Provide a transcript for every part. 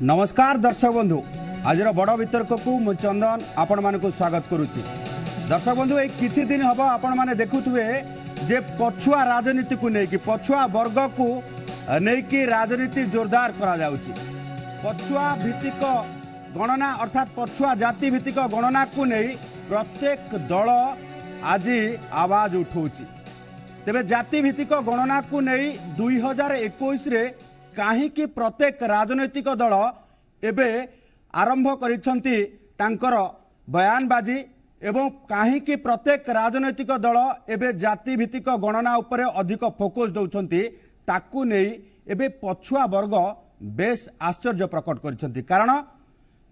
नमस्कार दर्शक बंधु आज बड़ वितर्क को मु चंदन आपण मानक स्वागत करुच्ची। दर्शक बंधु एक किछि दिन हम आपण माने देखुथुए जे पछुआ राजनीति को लेकिन पछुआ वर्ग को लेकिन राजनीति जोरदार करा जाउची। पछुआ भित्तिक गणना अर्थात पछुआ जाति भित्तिक गणना को नहीं प्रत्येक दल आज आवाज उठाउची। तेबे जाति भित्तिक गणना को नहीं 2021 रे काहींकि प्रत्येक राजनैतिक दल एबे आरंभ करिसंती तांकर बयानबाजी एवं काहींकि प्रत्येक राजनैतिक दल एबे जाति भित्तिक गणना उपरे अधिक फोकस दउछंती ताकू नहीं एबे पछुआ वर्ग बेस आश्चर्य प्रकट करिसंती। कारण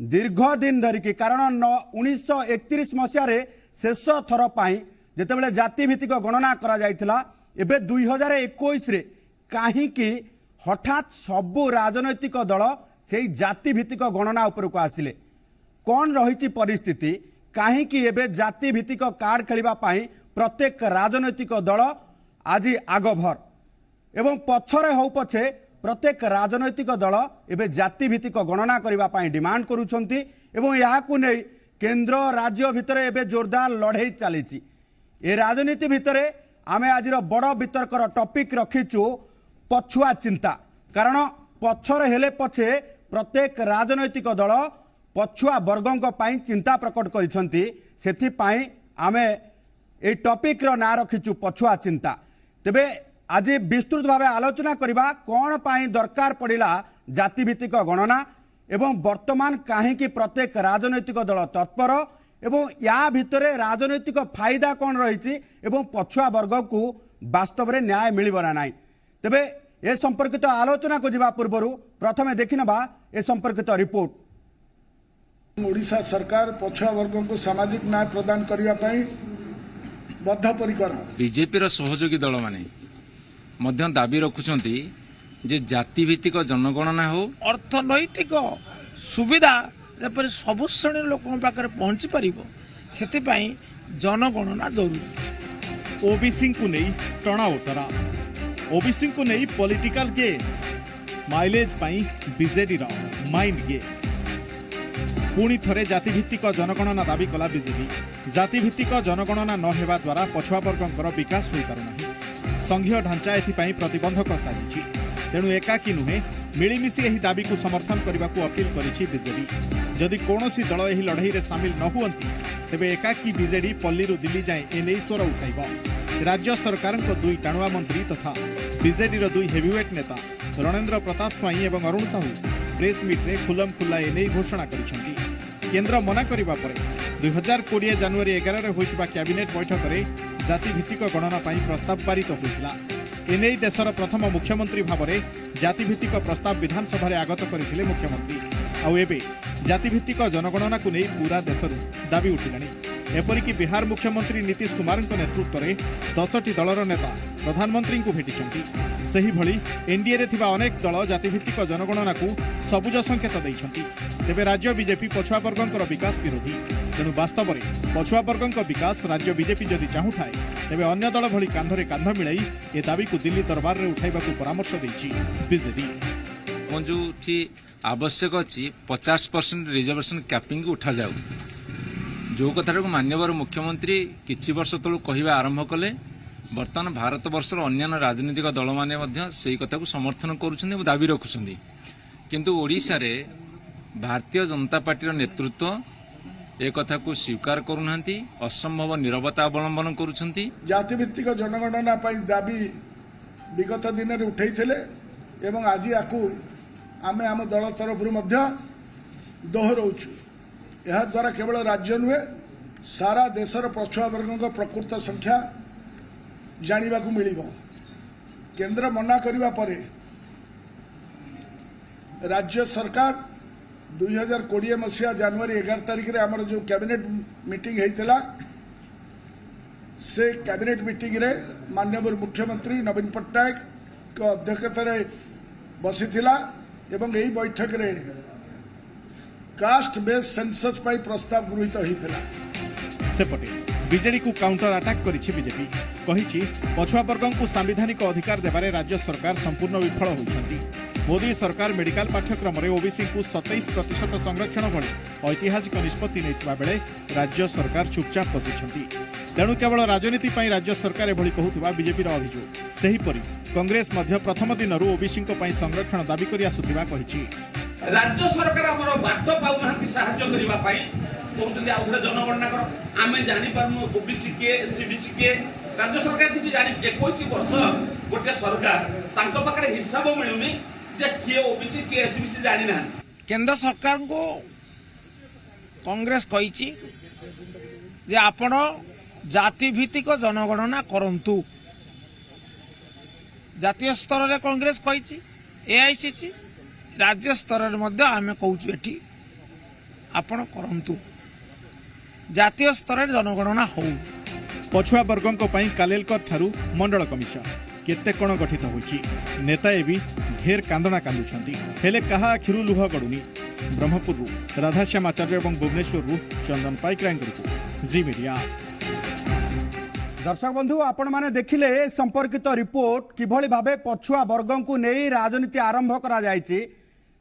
दीर्घ दिन धरिकी कारण 1931 मसीह शेष थर पाई जेतेबेले जाति भित्तिक गणना करा जायतिला एबे 2021 रे काहींकि हठात सबु राजनैतिक दल से जाति भित्तिक गणना उपरको आसिले कौन रही परिस्थिति काहींकि एबे जाति भित्तिक कार्ड खेलिबा पाई प्रत्येक राजनैतिक दल आज आगभर एवं पछरे हो पछे प्रत्येक राजनैतिक दल एबे जाति भित्तिक गणना करबा पाई डिमांड करूछंती एवं याकू नै केंद्र राज्य भितरे एबे जोरदार लड़ाई चलीची। ए राजनीति भितरे आमे आजिर बड़ वितर्कर टॉपिक रखीचु पछुआ चिंता। कारण पछरे हेले पछे प्रत्येक राजनैतिक दल पछुआ वर्गों पाई चिंता प्रकट करिसंती सेथि पाई आमे ए टॉपिक रो ना रखीचु पछुआ चिंता। तेबे आज विस्तृत भाव आलोचना करबा कोन पाई दरकार पड़िला जाति भित्तिक गणना एवं वर्तमान काहींकि प्रत्येक राजनैतिक दल तत्पर एवं या भितरे राजनैतिक फायदा कौन रही एवं पछुआ वर्ग को वास्तव में न्याय मिलबना ना। तेबे ए संपर्कित आलोचना को जीवा पूर्व प्रथमे देखिनबा ए संपर्कित रिपोर्ट। ओडिशा सरकार पछुआ वर्ग को सामाजिक न्याय प्रदान करने पाई बद्धपरिकर बीजेपी रो सहयोगी दल माने मध्य दाबी रखुचंती जे जाति भित्तिक जनगणना हो अर्थनैतिक सुविधा जपर सबु श्रेणी लोकों पाखरे पहुंची पारिबो सेतिपाई जनगणना जरूरी। ओबीसी को नहीं टणा उतरा ओबीसी को नहीं पॉलिटिकल गेम माइलेज पाई बीजेडी रो माइंड गेम पुणी थरे जातिभित्तिक जनगणना दाबी कला बीजेपी। जातिभित्तिक जनगणना न हेबा द्वारा पछुआ वर्गंकर विकास होई पारुनाही। संघीय ढांचा एथिपाई प्रतिबंधक साजिछि तेणु एकाकी नुहे मिलिमिशि एही दाबी को समर्थन करने को अपील करिछि बीजेडी। जदि कौनसी दल एही लड़ाई रे शामिल न हुअंती तेबे एकाकी बीजेडी पल्लीरू दिल्ली जाए एने स्वर उठाइब। राज्य सरकार दुई टाणुआ मंत्री तथा बीजेडी दुई हेवीवेट नेता रणेंद्र प्रताप स्वाई और अरुण साहू प्रेस मीट्रे खुलम खुला एने घोषणा करिसेंती। केंद्र मना करिबा परे 2020 जनवरी 11 रे होइतिबा कैबिनेट बैठक रे जाति भित्तिक गणना पाई प्रस्ताव पारित होइतिला। एने देशर प्रथम मुख्यमंत्री भाव में जातिभित्तिक प्रस्ताव विधानसभा रे आगत करथिले मुख्यमंत्री। आउ एबे जातिभित्तिक जनगणना को नहीं पूरा देशरू दाबी उठिलानी। एपरिकी बिहार मुख्यमंत्री नीतीश कुमार नेतृत्व में 10टी दलर नेता प्रधानमंत्री को भेटिछंती। सही भली एनडीए रे थिबा अनेक दल जातिभित्तिक जनगणना को सबुज संकेत दैछंती। तेबे राज्य बीजेपी पछुआ वर्गंकर विकास विरोधी तेणु वास्तव में पछुआ वर्गंक विकास राज्य बीजेपी जदि चाहूଥାଏ तेबे अन्य दल भली कांधरे कांध मिलाई ए दाबी को दिल्ली दरबार रे उठाइबाकू परामर्श दैछि बीजेपी। जो आवश्यक अच्छी 50% रिजर्वेशन कैपिंग उठा जाऊ जो कथा को मान्यवर मुख्यमंत्री किछि वर्ष तलू कहवा आरंभ कले बर्तमान भारत वर्षर अन्य राजनीतिक दल माने से कथा को समर्थन करुछन्ति दाबी रखुछन्ति किंतु ओडिशा रे भारतीय जनता पार्टी नेतृत्व एक कथा को स्वीकार करूनांती असंभव नीरवता अवलंबन करुछन्ति। जातिभित्तिक जनगणना पाई दाबी विगत दिन रे उठैथिले एवं आज याकू आमे आम दल तरफ दोहराऊँ। यह द्वारा केवल राज्य नुहे सारा देशर पछुआ वर्ग प्रकृत संख्या जानिबा को मिलिबो। केंद्र मना करिबा परे राज्य सरकार 2020 मसीहा जनवरी 11 तारिख रे हमर जो कैबिनेट मीटिंग हेतिला से कैबिनेट मीटिंग रे माननीय मुख्यमंत्री नवीन पट्टनायक को अध्यक्षता रे बसिथिला एवं यही बैठक रे कास्ट बेस सेंसस पाई प्रस्ताव गृहीत होइथिला। सेपटे बीजेडी को काउंटर अटैक करिछि बीजेपी कहिछि पछुआ वर्गों को संवैधानिक अधिकार देबारे राज्य सरकार संपूर्ण विफल होइछन्ति। मोदी सरकार मेडिकल पाठ्यक्रम में ओबीसी को 27% संरक्षण भली ऐतिहासिक निष्पत्ति नहीं बेले राज्य सरकार चुपचाप बसिଛନ୍ତି। तेणु केवल राजनीति ପାଇଁ राज्य सरकार एभली कहूथिबा बीजेपी अभियोग। सेहीपरि कांग्रेस मध्य प्रथम दिन ओबीसी संरक्षण दाबी करि आसुथिबा कहिछि। राज्य सरकार हमर बाट पाउनाहांती साहाय्य करिबा पई कहउछन्ती आउथरे जनगणना कर आमे जानि पारनु ओबीसी के एससीबीसी के राज्य सरकार किछि जानि 21 वर्ष गोटे सरकार तांको पाखरे हिसाब मिलुनी जे के ओबीसी के एससीबीसी जानि ना। केंद्र सरकार को कांग्रेस कहिछि जे आपण जाति भित्तिक जनगणना करंतु। जातीय स्तर रे कांग्रेस कहिछि एआईसीसी राज्य स्तर रे मध्य आमे कहउछु एठी आपण करंतु जातीय स्तर रे जनगणना हो। पछुआ वर्गों कालेलकर ठारू मंडल कमिशन केते कोण गठित होईछि। नेता एवं घेर कांदना कांदुछंती हेले कहा आखिरु लुह गडुनी। ब्रह्मपुरु राधाश्याम आचार्य और भुवनेश्वरु चंदन पाइकरांक रिपोर्ट जी मीडिया। दर्शक बंधु आपण माने देखिले संपर्कित रिपोर्ट किभली भाबे पछुआ वर्गों को नहीं राजनीति आरंभ करा जायछि।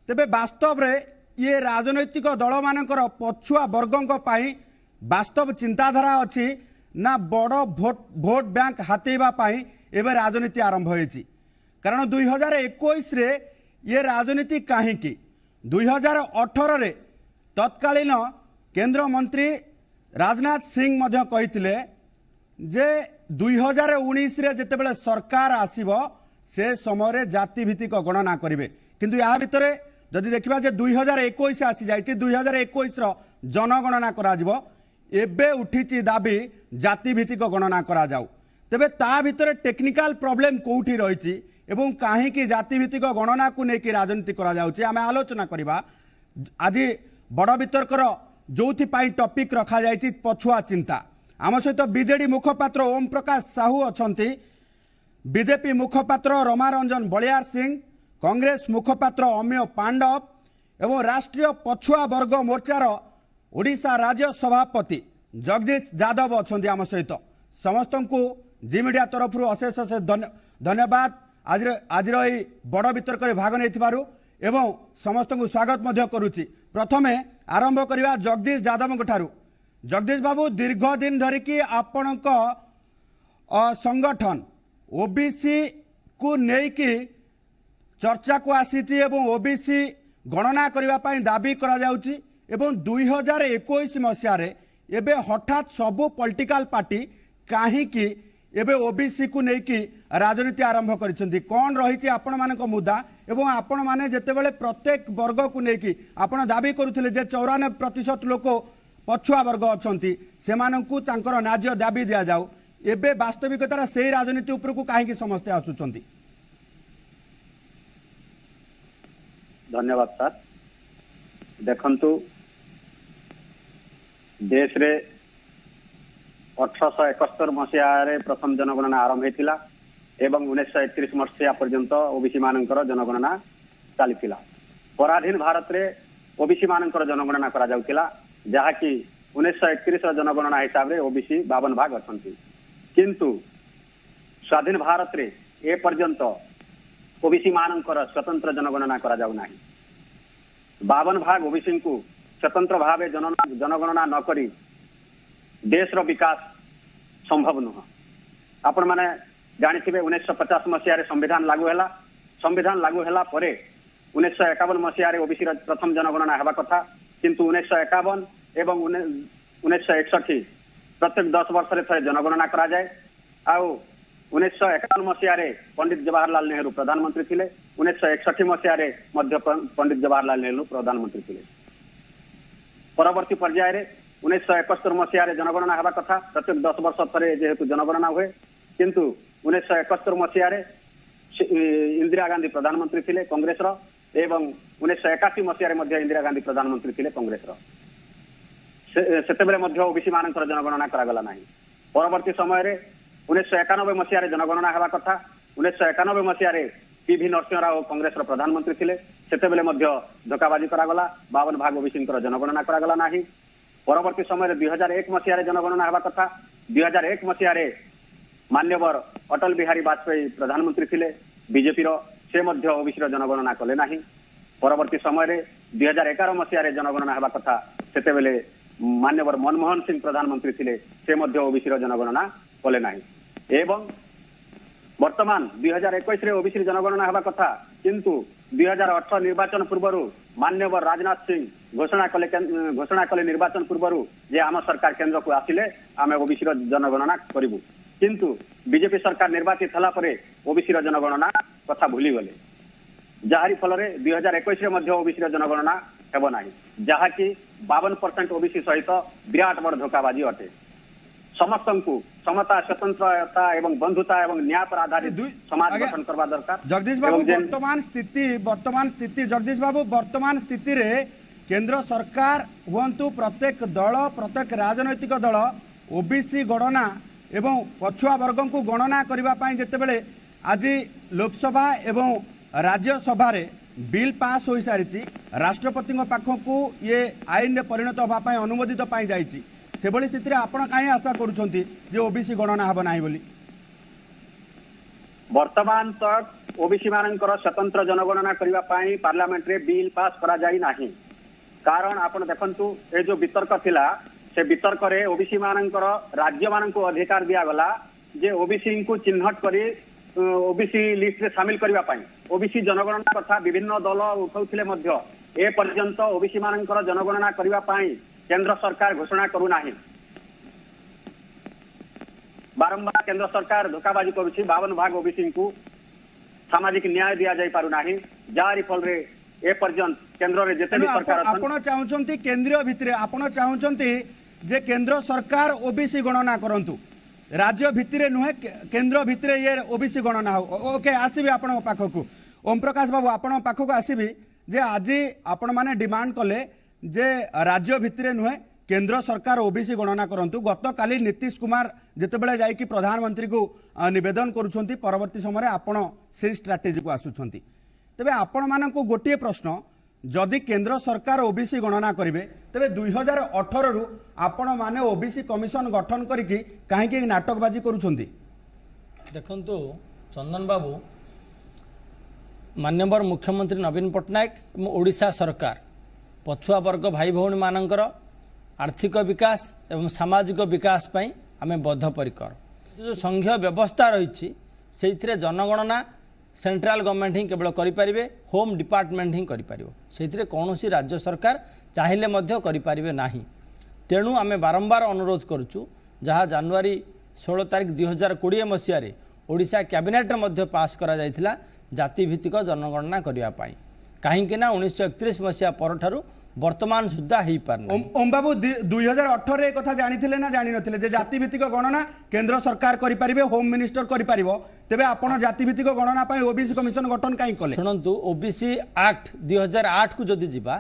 तेबे वास्तव रे ये राजनैतिक दल मानकर पछुआ वर्गों पाई वास्तव चिंताधारा अच्छी ना बड़ भोट बैंक हाथेबा पाई एबे राजनीति आरंभ होईछि। कारण 2021 रे ये राजनीति काहेकि 2018 रे तत्कालीन केंद्र मंत्री राजनाथ सिंह मध्य कहिथिले जे 2019 रे जेतेबेले सरकार आसीबो से समय रे जाति भित्तिक गणना करिवे। किंतु या भितरे जदि देखिबा जे 2021 आसी जाइछि 2021 रो जनगणना करा जिवो एबे उठिछि दाबी जाति भित्तिक गणना करा जाऊ। तेबे ता भितरे टेक्निकल प्रॉब्लम कोठी रहिछि एवं काहेकि जाति भित्तिक गणना को नेकी राजनीति करा जाउछि आमे आलोचना करिबा। आज बड़ वितर्कर जोथि पाई टॉपिक रखा जाइछि पछुआ चिंता। आम सहित बीजेडी मुखपात्र ओम प्रकाश साहू अछंती, बीजेपी मुखपात्र रमारंजन बलियार सिंह, कांग्रेस मुखपात्र अमेय पांडव एवं राष्ट्रीय पछुआ वर्ग मोर्चार ओडिशा राज्य सभापति जगदीश यादव अछंती आम सहित। समस्त को जी मीडिया तरफ अशेष अशेष धन्यवाद। आज बड़ वितर्क भाग नहीं एवं समस्त को स्वागत करुच्ची। प्रथमे आरंभ करवा जगदीश यादव ठारू। जगदीश बाबू दीर्घ दिन धरिकी आपण संगठन ओबीसी को नेकी चर्चा को आसीची एवं ओबीसी गणना करने दाबी करा जाउची एवं 2021 मसीह एबे हठात सबू पॉलिटिकल पार्टी काहीकि एबे ओबीसी को नेकी राजनीति आरंभ करिसेंती। कौन रही आपण मानक मुद्दा एवं आपण माने जेतेबेले प्रत्येक वर्ग को नेकी आपण दाबी करुथिले जे 94% लोक पछुआ वर्ग अछंती सेमानंकु तांकर न्याय दाबी दिया जाऊ। एबे वास्तविकतार से राजनीति उपर को काहीकि समस्या आसुचंती। धन्यवाद सर। देखंतु देश रे 1871 मसीह प्रथम जनगणना आरंभ होता एवं 1931 मसीहा पर्यंत ओबीसी मानकर जनगणना चली। पराधीन भारत रे ओबीसी मानकर जनगणना करा जाउतिला जहाँकि 1931 जनगणना हिसाब से ओबीसी 52 भाग अच्छा किंतु स्वाधीन भारत रे ए पर्यंत ओबीसी मानकर स्वतंत्र जनगणना करा जाउ नाही। 52 भाग ओबीसी को स्वतंत्र भाव जनगणना न करी देश रो विकास संभव नुह। आपण माने जानिथिबे 1950 मसीह संविधान लागू हैला। संविधान लागू हैला परे 1951 मसीह ओबीसी प्रथम जनगणना हेबा कथा किंतु 1951 एवं 1961 प्रत्येक 10 वर्ष रे थरे जनगणना करा जाए। आउ 1951 मसीह पंडित जवाहरलाल नेहरू प्रधानमंत्री थिले। 1961 मसीह मध्य पंडित जवाहरलाल नेहरू प्रधानमंत्री थिले। परवर्ती पर्याय रे 1971 मसीह जनगणना हेबा कथा प्रत्येक 10 वर्ष थरे जेहेतु जनगणना हुए किंतु 1971 मसीह इंदिरा गांधी प्रधानमंत्री थिले कांग्रेस रो एवं 1981 मसीह इंदिरा गांधी प्रधानमंत्री थिले कांग्रेस रो। सेतेबेले मध्य ओबीसी मानकर जनगणना करागला नाही। परवर्ती समय रे 1991 मसीह जनगणना हेबा कथा 1991 मसीह पीवी नरसिंह राव कांग्रेस रो प्रधानमंत्री थिले। सेतेबेले मध्य धोकाबाजी करागला 52 भाग ओबीसी जनगणना करागला नाही। परवर्ती समय 2001 मसीह जनगणना हेबा कथा 2001 मसीह मान्यवर अटल बिहारी वाजपेयी प्रधानमंत्री थिले बीजेपी रो। से मध्य ओबीसी जनगणना कले नाही। परवर्ती समय 2011 मसीह जनगणना हेबा कथा सेते बेले माननीय मनमोहन सिंह प्रधानमंत्री थिले से मध्य ओबीसी जनगणना कले नाही। एवं वर्तमान 2021 रे ओबीसी जनगणना हेबा कथा किंतु 2018 निर्वाचन पूर्व माननीय राजनाथ सिंह घोषणा कले निर्वाचन पूर्व जे आम सरकार केंद्र को आसिले आम ओबीसी जनगणना करिबु किंतु बीजेपी सरकार निर्वाचित हला परे ओबीसी जनगणना कथा भूली गले जहारी फल 2021 रे ओबीसी जनगणना हेब नाही जहाँकि 52% ओबीसी सहित विराट बड़ धोखाबाजी अटे। समस्त को समता स्वतंत्रता एवं बंधुता एवं न्याय पर आधारित समाज गठन करवा दरकार। जगदीश बाबू वर्तमान स्थिति जगदीश बाबू वर्तमान स्थिति रे केंद्र सरकार हुंतु प्रत्येक दल प्रत्येक राजनैतिक दल ओबीसी गणना एवं पछुआ वर्ग को गणना करने जितेबले आज लोकसभा एवं राज्यसभा रे बिल पास हो सारी राष्ट्रपति पाखक ये आईन रे परिणत होगापी अनुमोदित पाई जाइए से भली स्थिति आपण कहीं आशा करुछंती जे ओबीसी गणना हब नाही बोली। वर्तमान तक ओबीसी मानकर स्वतंत्र जनगणना करबा पाई पार्लियामेंट रे बिल पास करा जाई नाही कारण आपण देखंतु ए जो वितर्क थिला से वितर्क रे ओबीसी मानकर राज्य माननको अधिकार दिया गला जे ओबीसी को चिन्हट करी ओबीसी लिस्ट रे शामिल करबा पाई ओबीसी जनगणना कथा विभिन्न दल उठाउथिले मध्य ए पर्यंत ओबीसी मानकर जनगणना करबा पाई केंद्र सरकार घोषणा करू नाही। बारंबार केंद्र सरकार धोखाबाजी करुछि 52 भाग ओबीसी को सामाजिक न्याय दिया जाय पारु नाही जारी फल रे ए पर्यंत केंद्र रे जेते भी सरकार आपण चाहउछंती केंद्रीय भितरे आपण चाहउछंती जे केंद्र सरकार ओबीसी गणना करंतु राज्य भितरे नुहे केंद्र भितरे ये ओबीसी गणना हो। ओके आसीबी आपण पाखकु ओम प्रकाश बाबू आपण पाखकु आसीबी जे आज आपण माने डिमांड कले जे राज्य भितरे नुहे केंद्र सरकार ओबीसी गणना करंतु गत काली नीतीश कुमार जितेबले जाइकी प्रधानमंत्री को निवेदन करुछंती परवर्ती समय आपण से स्ट्राटेजी को आसुछंती तेबे आपण मानकु गोटे प्रश्न जदि केंद्र सरकार ओबीसी गणना करेंगे तेबे 2018 रु आपण माने ओबीसी कमिशन गठन करिकी काहेकि नाटकबाजी करुछंती। देखंतु चंदन बाबू माननीय मुख्यमंत्री नवीन पट्टनायक ओडिशा सरकार पछुआ वर्ग भाई भौणी मानकर आर्थिक विकास एवं सामाजिक विकास पई आमे बद्धपरिकर जो संघीय व्यवस्था रही से जनगणना सेंट्रल गवर्नमेंट ही केवल करें होम डिपार्टमेंट ही कर कौन राज्य सरकार चाहिए करें ना तेणु आमे बारंबार अनुरोध करुचु जहाँ जनवरी 16 तारिख 2020 मसीह ओडिशा कैबिनेट रे पास करा जायथिला जाति भित्तिक जनगणना करने कहीं 1931 मसीहा पर वर्तमान सुधा हो पार। ओम बाबू 2018 एक कथा जानी ना जानी नथिले जे जाति भित्तिक गणना केंद्र सरकार करि परिबे होम मिनिस्टर करि परिबो तेबे आपण जाति भित्तिक गणना पई ओबीसी कमिशन गठन काई कले सुनंतु ओबीसी एक्ट 2008 को जदि जिबा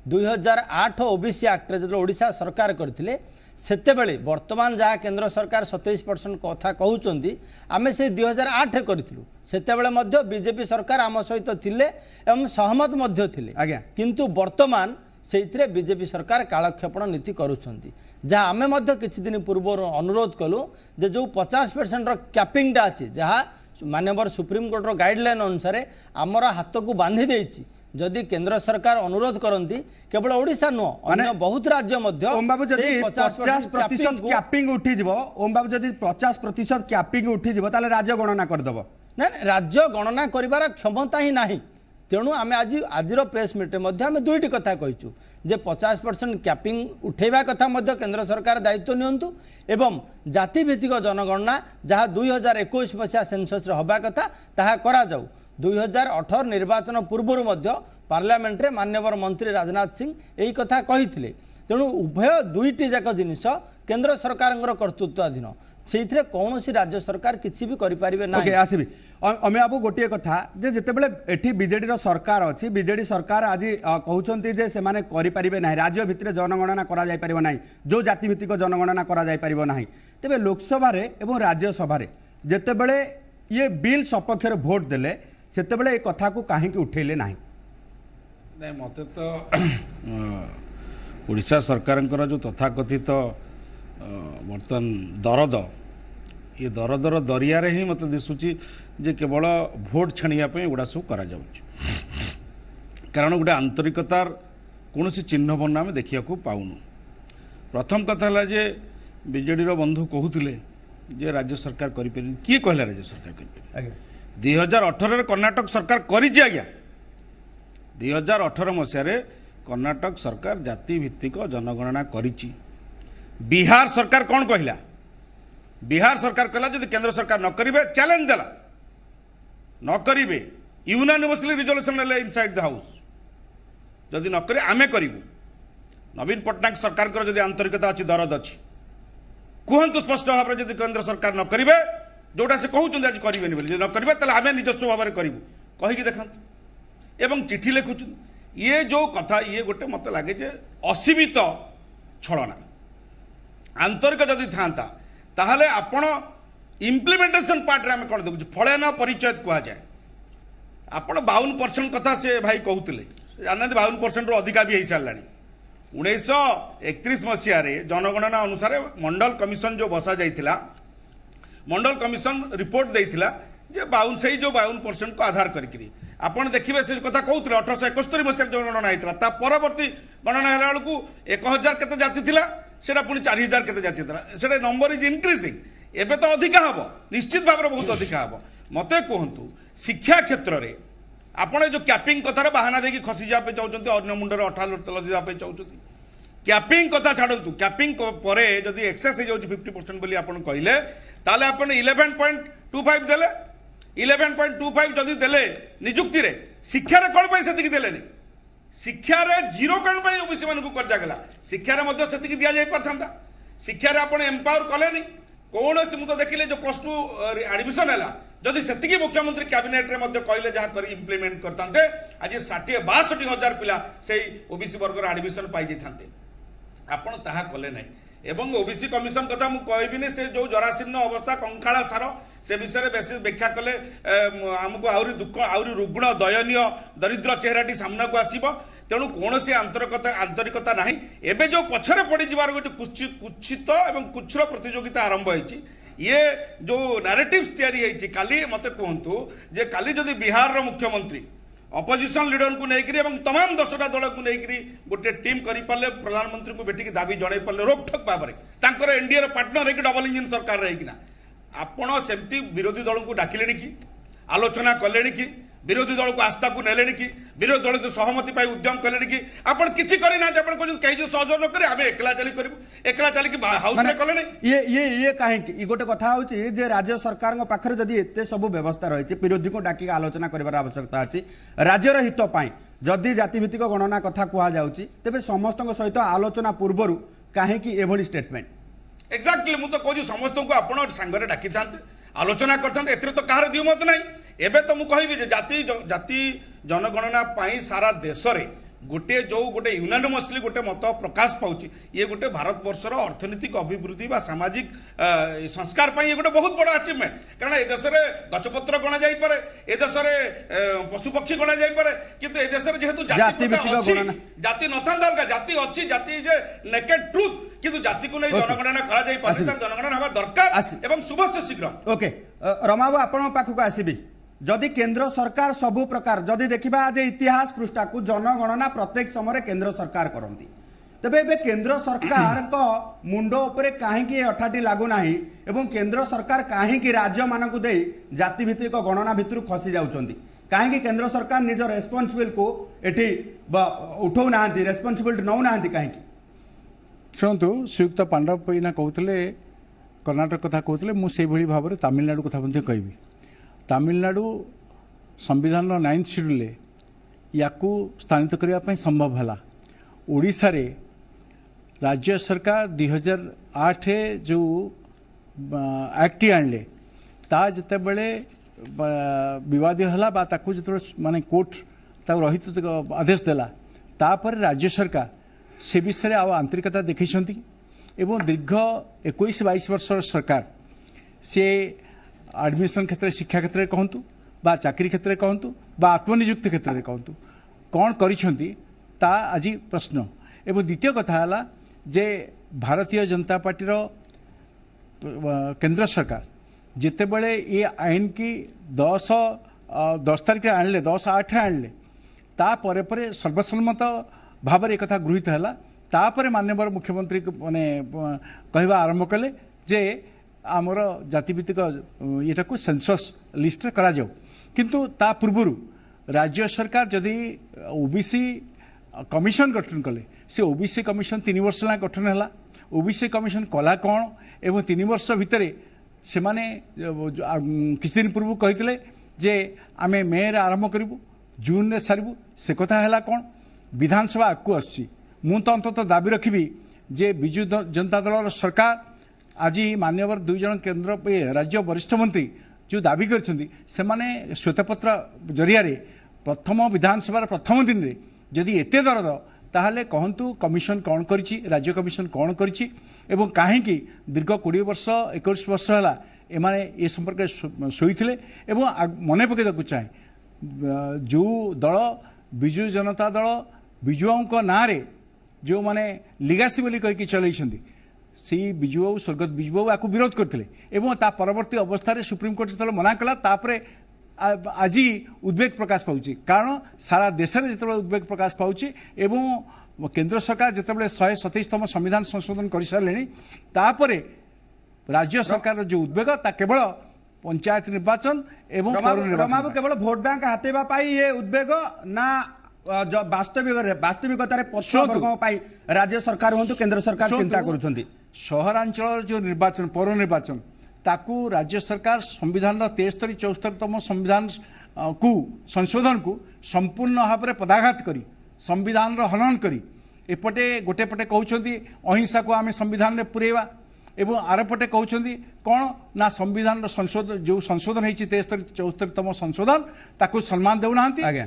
2008 ओबीसी एक्ट रे जदि ओडिशा सरकार करथिले सेतेबेले वर्तमान जहाँ केंद्र सरकार 27% कथा कहउचंदी आमे से 2008 करथिलु सेतेबेले मध्य बीजेपी सरकार आम सहित थिले एवं सहमत मध्य थिले आज्ञा किंतु वर्तमान से बीजेपी सरकार कालक्षेपण नीति करुछंती जहाँ आमे मध्य किछि दिन पूर्व अनुरोध कलु जे जो 50% रो कैपिंगटा अछि जहाँ माननीय सुप्रीम कोर्ट रो गाइडलाइन अनुसार आमर हाथ को बांधी देछि जदि केंद्र सरकार अनुरोध करती केवल ओडिशा नुह अन्य बहुत राज्य मध्य ओम बाबू जदि 50% कैपिंग उठी जिवो ओम बाबू जदि 50% कैपिंग उठी जिवो ताले राज्य गणना कर दबो ना राज्य गणना करिवार क्षमता ही नाही तेणु आम आज प्रेस मीट में दुईटी कथा कहीचु जे 50% कैपिंग उठेबा कथा मध्य केंद्र सरकार दायित्व नियंतु एवं जातिभित्तिक जनगणना जहाँ 2021 मसीहा सेंसस हवा कथा ताहा करा जाऊ 2018 निर्वाचन पूर्व मध्य पार्लियामेंट रे माननीय मंत्री राजनाथ सिंह यही कथा कही तेणु उभय दुईटी जाक जिनिस केंद्र सरकार कर्तृत्वाधीन से कौन राज्य सरकार किसी भी करें ना आसबी अमे बाबू गोटे कथा जे जितेबले एठी बीजेडी रो सरकार अच्छी बीजेडी सरकार आज कहउचंती जे से माने करि परिबे नाही राज्य भितरे जनगणना करा जाय परिबो नाही जो जाति भित्तिक जनगणना करा जाय परिबो नाही तेबे लोकसभा रे एवं राज्यसभा रे जेतेबेले ये बिल सपक्ष रे वोट देले सेतेबेले ए कथा को काहे कि उठेले नाही नहीं मते तो ओडिशा सरकार जो तथाकथित बर्तन दरद ये दर दर दरिया ही मत दिशुची जे केवल भोट छाणियाप एगुड़ा सब करा कारण गोटे आंतरिकतार कौन चिन्ह बर्ण आम देखा पाऊनु। प्रथम कथा है जे बीजेडी बंधु कहते जे राज्य सरकार करें किए कहला राज्य सरकार करें 2018 कर्णाटक सरकार करिछि आज्ञा 2018 मसीह कर्णाटक सरकार जाति भित्तिक जनगणना करिछि। बिहार सरकार कौन कहला बिहार सरकार कहला जदि केंद्र सरकार न करिवे चैलेंज देला न करिवे यूनानिमसली रिजोल्यूशन ले इनसाइड द हाउस जदि न करे आमे करिवु। नवीन पट्टनायक सरकार को जदि आंतरिकता अच्छी दरद अच्छी कहतु स्पष्ट भाव में जदि केंद्र सरकार न करिवे जोटा से कहते आज करेंगे बोली न करेंगे तेल आम निजस्व भाव में करूँ कहीकि देखा एवं चिठी लिखुच ये जो कथा ये गोटे मत लगे जे असीमित छलना आंतरिक जदि था ताहले आपण इम्प्लीमेंटेशन पार्ट रे आम कौन देखु फलन परिचय कहुए आपण 52% कथा से भाई कहते जानते 52% रु अधिका भी हो सारा 1931 मसीह जनगणना अनुसार मंडल कमिशन जो बसा जाइथिला मंडल कमिशन रिपोर्ट देइथिला जे 52 जो 52% को आधार करी आपण देखिए से कथा कहते 1871 मसीह जनगणना होता ता परवर्ती गणना है बेलू 1000 केते जाति थिला सेटा पुणी 4000 केते जाति थिला सेटा नंबर इज इंक्रीजिंग एबे तो अधिका हबो निश्चित भाव बहुत अधिका हबो। मते कहंतु शिक्षा क्षेत्र रे आपण जो कैपिंग कथार बाहाना देखिए खसी जापे चाहते अन्य मुंडर अठा तेल देवाई चाहते कैपिंग कथा छाड़ू कैपिंग पर जदि एक्सेस हो 50% बोली आप कहले ताले आप 11.25 देले 11.25 जदि देले निजुक्ति रे शिक्षार कौन से देले शिक्षार जीरो कौन ओबीसी मान कर दिगला शिक्षार से दि जाई पारथा शिक्षार आप एम्पावर कले कौन मुझे देखिले जो +2 एडमिशन है जदि से मुख्यमंत्री कैबिनेट रे कहले जहाँ कर इम्प्लीमेंट करते आज 62,000 पिला से ओबीसी वर्ग एडमिशन पाई जाते आपण ताहा कले नहीं एवं ओबीसी कमिशन कथा मु कहबिनी से जो जरासीर्ण अवस्था कंखाला सार से विषय बेसी व्याख्या कले आमको आहरी दुख आहरी रुग्ण दयनीय दरिद्र चेहराटी सामना को आसीबो तेणु कौन से आंतरिकता नहीं एबे जो पछरे पड़ जबार गोटे कुत्सित एवं कुच्छर प्रतियोगिता आरंभ होती ये जो नारेटिव्स तैयारी काली मते कहतु जे काली जदि बिहार रो मुख्यमंत्री अपोजिशन लीडर को लेकर तमाम 10टा दल को लेकर गोटे टीम करें प्रधानमंत्री को भेटिक दाबी जन पारे रोकठोक भाव में एनडीए पार्टनर है डबल इंजिन सरकार रहीकिना आपण सेमती विरोधी दल को डाकिले कि आलोचना कले कि विरोधी दल को आस्था को नेले कि विरोधी दल सहमति पाई उद्यम कले कि आपड़ किसी करना कहीं सहयोग न करे आम एकला चली करूँ एकला चलिक हाउस में कले ये कहीं गोटे कथा होची जे राज्य सरकार पाखरे जदि एते सब व्यवस्था रही विरोधी को डाकी आलोचना कर आवश्यकता अच्छी राज्यर हित जदि जातिभित्तिक गणना कथा कहुच्छी तेज समस्त सहित आलोचना पूर्वर कहीं एभली स्टेटमेंट एक्जाक्टली मुझे कहूँ समस्त को आप सांगे डाकी था आलोचना करते एथरे तो कहार द्विमत नहीं एबे तो मु कहिबी जे जाति जनगणना पाई सारा देश रे गोटे जो गोटे यूनानिमसली गोटे मत प्रकाश पाउची ये गोटे भारत वर्षर अर्थनीतिक अभिवृद्धि बा सामाजिक संस्कार पाई ये गोटे बहुत बड़ा अचीवमेंट कारण ए देश रे गछपत्र गणा जाई पारे ए देश रे पशु पक्षी गणा जाई पारे किंतु ए देश रे जेहेतु जाति नथांदा अलगा जाति अच्छी जाति जे नेकेड ट्रुथ किंतु जाति को नहीं जनगणना करा जाई पारे जनगणना हवा दरकार एवं शुभ से शीघ्र। ओके रमाबू आपण पाखु को आसीबी जदि केंद्र सरकार सबु प्रकार जदि देखा आज इतिहास पृष्ठा को जनगणना प्रत्येक समय केंद्र सरकार करती तेबे एबे केंद्र सरकार को मुंड उपरे कहीं अठाटी लागुना एवं केंद्र सरकार कहीं राज्य मानक दे जाति भित्तिक गणना भितर खसी जाउछंती कहीं केंद्र सरकार निज रेस्पॉन्सिबल को एठी उठौ ना रेस्पॉन्सिबिलिटी नौ ना कहीं शुणु श्रीयुक्त पांडव पैना कहते कर्णाटक कथा कहते मुझे भाव में तमिलनाडु कथा कहबी तमिलनाडु संविधान 9th शेड्यूल या स्थानित करने संभव है ओडिशा रे राज्य सरकार 2008 जो एक्ट आणले ता जिते बड़े विवाद है जो माने कोर्ट रहित आदेश देला तापर राज्य सरकार से विषय आंतरिकता देखी एवं दीर्घ 21-22 वर्ष सरकार से एडमिशन क्षेत्र शिक्षा क्षेत्र में कहतु बा चाकरी क्षेत्र में कहतु बा आत्मनिजुक्ति क्षेत्र में कहतु कौन करिसेंती ता आज प्रश्न एवं द्वितीय कथा है जे भारतीय जनता पार्टी केंद्र सरकार जितेबले ये आईन की 10 तारिख आणले 10/8 आणले तापर पर सर्वसम्मत भाव एक गृहीत है तापर माननीय मुख्यमंत्री माने कहवा आरंभ कले जे आमर जातिभित्तिक यहाँ को सेंसस लिस्ट करा जाऊ किंतु ता पूर्व राज्य सरकार जदि ओबीसी कमिशन गठन कले से ओबीसी कमिशन 3 वर्ष ला गठन है ओबीसी कमिशन कला कौन एवं 3 वर्ष भितर से माने किछ दिन पूर्व कही जे आमे मे आरंभ करूँ जून रे सारू से कथा है कौन विधानसभा आगू आसी मु तो अंततः दाबी रखी जे बिजु जनता दल सरकार आज मान्यवर 2 जन केंद्र राज्य वरिष्ठ मंत्री जो दाबी कर श्वेतपत्र जरिया प्रथम विधानसभा प्रथम दिन में जदि एत दरद ताहले कहतु कमिशन कौन करिछि राज्य कमिशन कौन करिछि एवं कहीं दीर्घ 20 वर्ष 21 वर्ष है एमाने ये संपर्क शोईथिले एवं मने पकेदेकु चाहे जो दल बिजु जनता दल बिजुआओं ना रे जो माने लिगासी बोली कहीकि चलैछन्ति से बिजुबाबू स्वर्गत बिजुबाबू आपको विरोध करते एवं ता परवर्ती अवस्था रे सुप्रीमकोर्ट जो मना कला तापरे आज उद्वेग प्रकाश पाउछि कारण सारा देश में जिते उद्वेग प्रकाश पाउछि एवं केंद्र सरकार जितेबाला 127तम संविधान संशोधन कर सारे तापरे राज्य सरकार जो उद्वेग ता केवल पंचायत निर्वाचन एवं रमाबू केवल भोट बैंक हाथेबा पाई ये उद्वेग ना वास्तविकतार राज्य सरकार हूँ केंद्र सरकार चिंता करुछन्ति सहरांचल जो निर्वाचन पौर निर्वाचन ताकू राज्य सरकार संविधान 73-74तम संविधान को संशोधन को संपूर्ण भाव में पदाघात करी संविधान हनन करी एपटे गोटे पटे कहते अहिंसा को आम संविधान में पुरेवा एवं आरपटे कहते कौन ना संविधान संशोधन जो संशोधन होती 73-74तम संशोधन ताकू सम्मान देना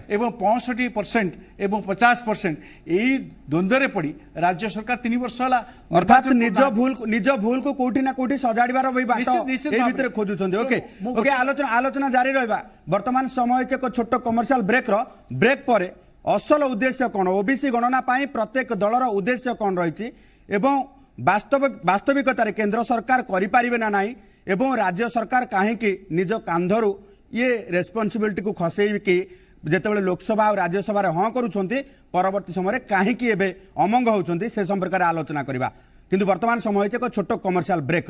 एवं 65% एवं 50% यही द्वंद्व पड़ी राज्य सरकार 3 वर्ष है अर्थात निज भूल को कोठी ना कोठी सजाड़बार भीतर खोजुछन्ति ओके ओके आलोचना जारी रहा वर्तमान समय एक छोट कमर्शियल ब्रेक पर असल उद्देश्य कौन ओबीसी गणना प्रत्येक दलर उद्देश्य कौन रही एवं वास्तविकतार केंद्र सरकार करिपारिबे ना नाही एवं राज्य सरकार कहीं निज कांधरू ये रेस्पॉन्सिबिलिटी को खसई कि जितेबाला लोकसभा और राज्यसभा हाँ करुछन्ति परवर्ती समय कहीं एबे अमंग होउछन्ति से संपर्क में आलोचना करबा किंतु वर्तमान समय एक छोट कमर्शियल ब्रेक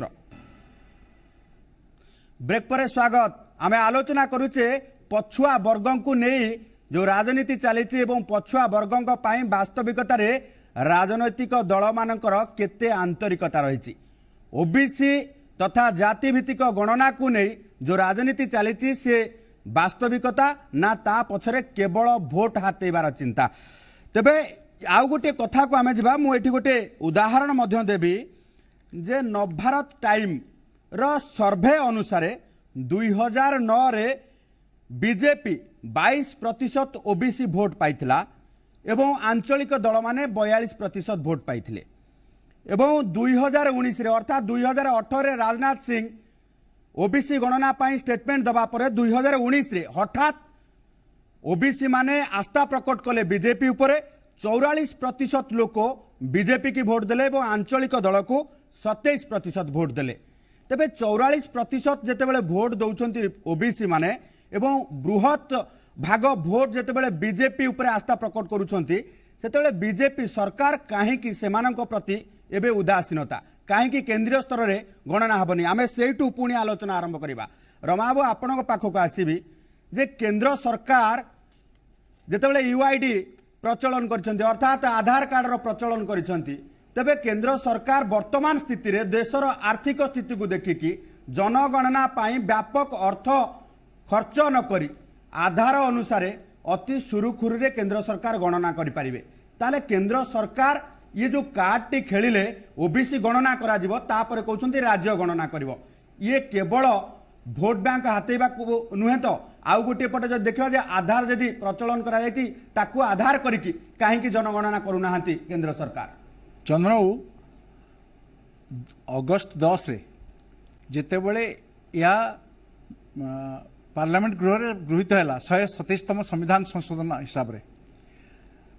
पर स्वागत आमे आलोचना करुचे पछुआ वर्गों को नहीं जो राजनीति चली पछुआ वर्गों वास्तविकतार राजनैतिक दल मानकर केते आंतरिकता रही ओबीसी तथा जाति भित्तिक गणना को नहीं जो राजनीति चली से वास्तविकता ना ता पछरे केवल भोट हाथेबार चिंता तेबे आउ गोटे कथा को आमे जिबा मु एठी गोटे उदाहरण मध्य देबी जे नवभारत टाइम रो सर्वे अनुसार 2009 रे बीजेपी 22% ओबीसी भोट पाइथिला एवं आंचलिक दल माने 42% भोट पाइथिले एवं 2019 रे अर्थात 2018 रे राजनाथ सिंह ओबीसी गणना पाई स्टेटमेंट दबा परे 2019 रे हठात ओबीसी माने आस्था प्रकट कले बीजेपी उपरे 44% लोक बीजेपी की भोट देले एवं आंचलिक दल को 27% भोट देले तेबे 44% जेतेबेले भोट दउछन्ती ओबीसी माने एवं बृहत भाग भोट जेतेबेले बीजेपी उपरे आस्था प्रकट करुछन्ती सेतेबेले बीजेपी सरकार काहेकि सेमानक प्रति एबे उदासीनता काहेकि केंद्रीय स्तर रे गणना हबनी आमे सेइटू पुणी आलोचना आरंभ करिबा रमाबू आपनक पाखक आसीबी जे केंद्र सरकार जेतेबेले यूआईडी प्रचलन करछन्ती अर्थात आधार कार्ड रो प्रचलन करछन्ती तेबे केंद्र सरकार वर्तमान स्थिति रे देशर आर्थिक स्थिति को देखिकी जनगणना पाई व्यापक अर्थ खर्च न करी आधार अनुसार अति सुरुखुरु रे केंद्र सरकार गणना करि परिबे ताले केंद्र सरकार ये जो कार्ड टी खेलिले ओबीसी गणना करा जिवो तापर कहउछन्ती राज्य गणना करिवो ये केवल भोट बैंक हाथेबा नुहे तो आउ गोटे पटे जब देखा जे आधार जदि प्रचलन करा जायति ताकू आधार करिकी काहेकि जनगणना करूनाहांती केंद्र सरकार चंद्रबाबू अगस्त 10 रे जेतेबेले या पार्लियामेंट गृह गृहीत है 127तम संविधान संशोधन हिसाब रे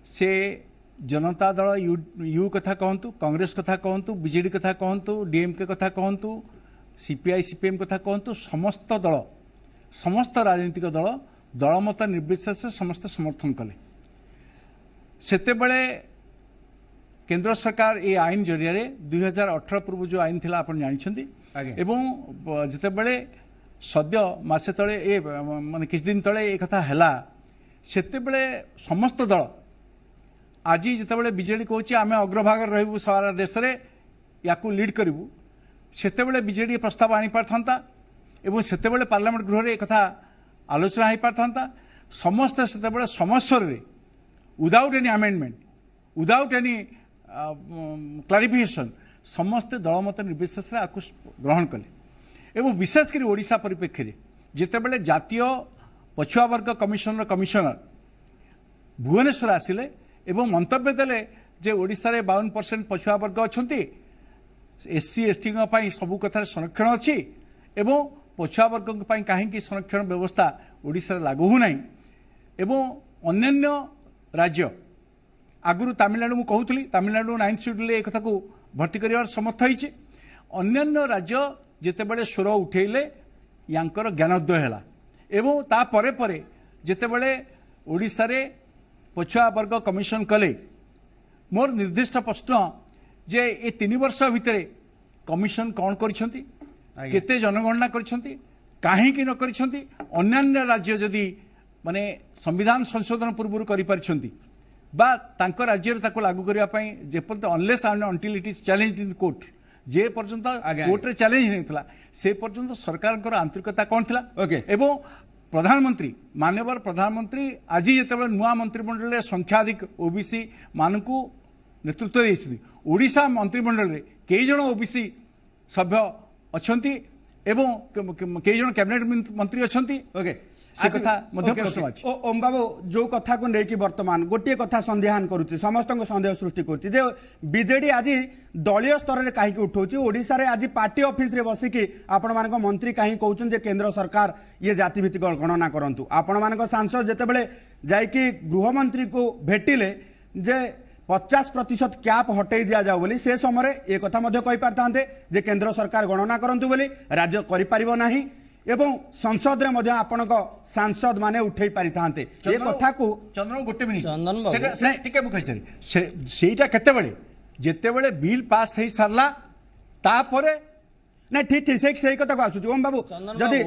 से जनता दल यू कथा कहतु कांग्रेस कथा कहतु बीजेडी कथा कहतु डीएमके कथा कहतु सीपीआई सीपीएम कथा कहतु समस्त दल समस्त राजनीतिक दल दलमत निर्विशेष समस्त समर्थन कले सेतेबेले केंद्र सरकार ये आईन जरिया 2018 पूर्व जो आईन थिला आपण जानिछंती एवं जेतेबेले सद्य मासे तले ए माने किछ दिन तले ए कथा हैला सेतेबेले समस्त दल आज जितेबाला बीजेडी कहूँ आम अग्रभाग रही सारा देश में या लीड करूँ सेतेबेले बीजेडी प्रस्ताव आनी पारथांता एवं सेतेबेले पार्लियामेंट गृह रे कथा आलोचना हो पारथांता समस्त सेतेबेले समस्वर without any amendment without any clarification समस्ते दलमत निर्विशेष ग्रहण कले एवं विशेषकर ओडिशा परिप्रेक्षी में जितेबाला जातीय पछुआ वर्ग कमिशन कमिशनर भुवनेश्वर आसिले एवं मंतव्य देले जे ओडिशा रे 52% पछुआ वर्ग अछंती एससी एसटी सबू कथार संरक्षण अच्छी एवं पछुआ वर्ग कहीं संरक्षण व्यवस्था ओडिशा रे लागू हो नहीं एवं अन्य राज्य आगुरी तमिलनाडु मु कहूली तमिलनाडु 9th शेड्यूल एक कथा को भर्ती कर समर्थ होइछि अन्य राज्य जेतेबेले स्वर उठेले यांकर ज्ञानोदय है एवं ता परे परे जेतेबेले ओडिशा रे पछुआ वर्ग कमिशन कले मोर निर्दिष्ट प्रश्न जे ये 3 वर्ष भितर कमिशन कौन करिसेंती केते जनगणना करिसेंती काहे कि न करिसेंती अन्य राज्य जदि माने संविधान संशोधन पूर्व करि परिसेंती बा तांको राज्य रे ताको लागू करिया पई जेपर्यंत unless and until it is challenged in court जे पर्यंत कोर्ट रे चैलेंज नैथिला से पर्यंत सरकार आंतरिकता कौन थिला एवं प्रधानमंत्री माननीय प्रधानमंत्री आज जिते नुआ मंत्रिमंडल में संख्याधिक ओबीसी मानू नेतृत्व देती ओडिशा मंत्रिमंडल में कई जन ओबीसी सभ्य अच्छा एवं कई जन कैबिनेट मंत्री अच्छा से कथा प्रश्न अछि ओम बाबू जो कथा को लेकिन वर्तमान गोटे कथा संदेहान करुच्ची समस्त संदेह सृष्टि करुच्ची जे बीजेडी आज दलीय स्तर में कहीं उठाऊँ ओडिशा रे आज पार्टी ऑफिस रे बसिकी आपण मान मंत्री कहीं कहउछन जे केंद्र सरकार ये जातिभित्तिक गणना करंतु आपण मान सांसद जेतेबेले जाइकी गृहमंत्री को भेटिले जे 50% कैप हटई दि जाओ बोली से समय ये कथा मध्य कहि पारथांते जे केंद्र सरकार गणना करंतु बोली राज्य करि परिबो नाही एवं संसद रे मध्य आपनक सांसद माने उठै पारि थांते ये कथा को चंद्र गोटे मिनिट सेटा टिके मु कहि सेटा केते बेले जेते बेले बिल पास हे सरला तापरे ना ठीक ठीक से कथा को आसु ओम बाबू जदी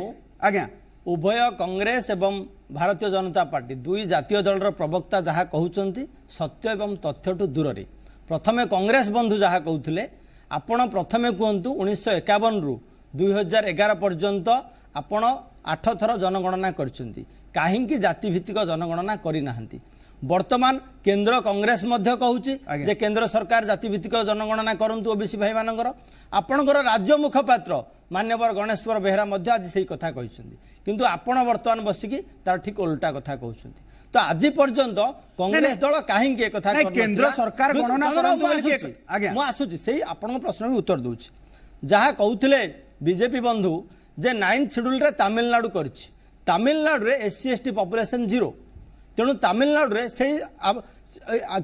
आज्ञा उभय कांग्रेस एवं भारतीय जनता पार्टी दुई जातीय दल प्रवक्ता जहाँ कहते सत्य एवं तथ्य टू दूर रे प्रथमे कांग्रेस बंधु जहाँ कहते आपण प्रथमे कहतु 1951 रु 2011 पर्यंत आपण 8 थर जनगणना करछंती काहेकि जातिभित्तिक जनगणना करि नाहंती वर्तमान केंद्र कांग्रेस मध्य कहूची जे केंद्र सरकार जातिभित्तिक जनगणना करंतु ओबीसी भाई मानकर आपणकर राज्य मुखपात्र मान्यवर गणेश्वर बेहरा मध्य आज सही कथा कहछंती किंतु आपण वर्तमान बसिकी तार ठीक उल्टा कथा कहछंती तो आज पर्यंत कांग्रेस दल काहेकि कथा केंद्र सरकार गणना करंतु आज्ञा मु आसुची सही आपण प्रश्न भी उत्तर दूची जहाँ कहउथिले बीजेपी बंधु जे 9th शेड्यूल रे तमिलनाडु करछि तमिलनाडु रे एससी एसटी पॉपुलेशन 0 तेणु तमिलनाडु रे से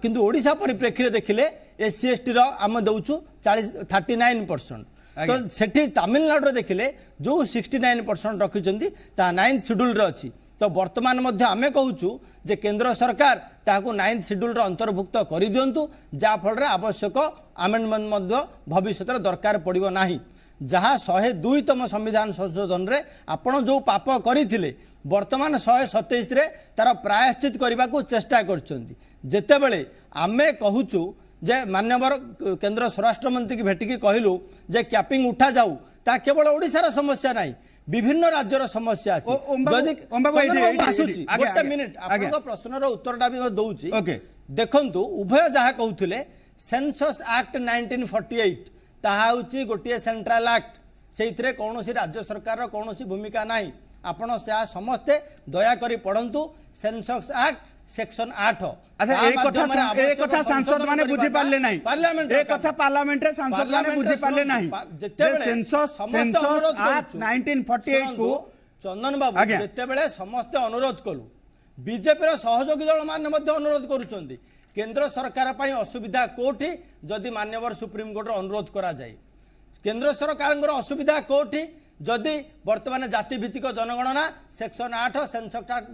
किंतु ओडिशा परिप्रेक्षी देखिले एससी एसटी रो आम दउछु 39% तो सेठी तमिलनाडु रे देखिले जो 69% रखिचंती ता 9th शेड्यूल रे अछि तो वर्तमान मध्य आमे कहूछु जे केंद्र सरकार ताकू 9th शेड्यूल रे अंतर्भुक्त करि दियंतु जा फल रे आवश्यक अमेंडमेंट मध्य भविष्य रे दरकार पड़िबो नाही जहाँ 102तम संविधान संशोधन रे आपण जो पाप करथिले वर्तमान 127 रे तार प्रायश्चित करने को चेष्टा करते आमे कहूचु जे मान्यवर केंद्र स्वराष्ट्र मंत्री की भेटिकी कहलु जे कैपिंग उठा जाऊ ता केवल ओडिशार समस्या नहीं विभिन्न राज्यर समस्या अछि गोटे मिनिट आपन प्रश्नर उत्तरटा भी दउची देखंतु उभय जहाँ कहउथिले सेंसस एक्ट 1948 ताहा होची गोटे सेंट्रल एक्ट से कौन राज्य सरकार कौन भूमिका नहीं आपण समस्ते दया करी पढ़ंतु सेंसस एक्ट सेक्शन 8 सांसद माने बुझी पारले नहीं पार्लियामेंट ए कथा पार्लियामेंट रे सांसद माने बुझी पारले नहीं सेंसस एक्ट 1948 को चंदन बाबू जेतेबेले समस्त अनुरोध कलु बीजेपी रो सहयोगी दल माने मध्ये अनुरोध करूछंती केंद्र सरकार पई असुविधा कोठी जदि मान्यवर सुप्रीम कोर्ट रो अनुरोध करा जाय केंद्र सरकार असुविधा कोठी जदि वर्तमान जाति भित्तिक जनगणना सेक्शन 8 सेंसस एक्ट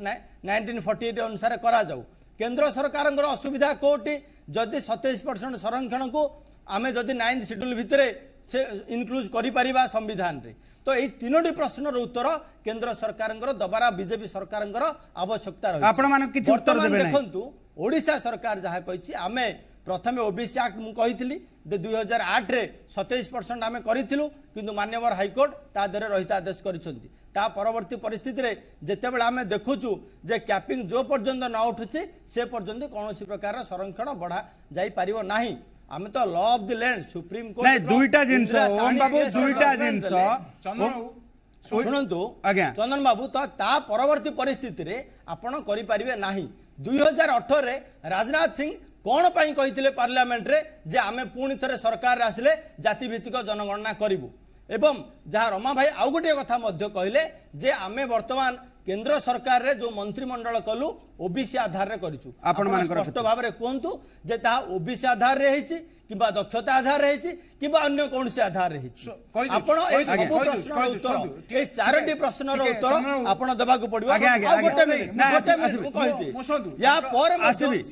1948 अनुसार करा जाऊ केंद्र सरकार असुविधा कोठी जदि 27% संरक्षण को आम जदि 9th शेड्यूल भितर से इनक्लूड कर संविधान रे तो ये तीनोटी प्रश्नर उत्तर केंद्र सरकार दबारा बीजेपी सरकार आवश्यकता रही देखु ओडिशा सरकार जहाँ कही आम प्रथम ओबीसी एक्ट मुझे 2008 रे 27% आम करूँ किंतु मान्यवर हाइकोर्ट ता देहरे रहित आदेश करिसेंती ता परवर्ती परिस्थिति रे जेतेबेले आम देखुचु जे कैपिंग जो पर्यंत न उठुचे से पर्यंत कौन प्रकार संरक्षण बढ़ा जाई परिबो नाही आम तो law of the land supreme court नहीं दुईटा जिंस ओम बाबू दुईटा जिंस शुणु आज्ञा चंदन बाबू तो ता परवर्ती परिस्थिति रे आपण करि परिबे नाही 2018 रे राजनाथ सिंह कौन पाई कही पार्लियामेंट रे जे आमे पुणी थे सरकार आसिले जाति भित्तिक जनगणना करूँ एवं जहाँ रमा भाई आउ गोटे कथा कहले जे आमे वर्तमान केंद्र सरकार रे जो मंत्रिमंडल कलु ओबीसी आधार रे करिछु स्पष्ट भाव में कहतु जे ता ओबीसी आधार रे हेछि किबा दक्षता आधार रे हेछि किबा अन्य कौन से आधार रे हेछि आपण ए सब प्रश्न उत्तर ए चारोटी प्रश्न रो उत्तर आपण देबाकू पड़िबो आ गोटे मिनिट कहि या पर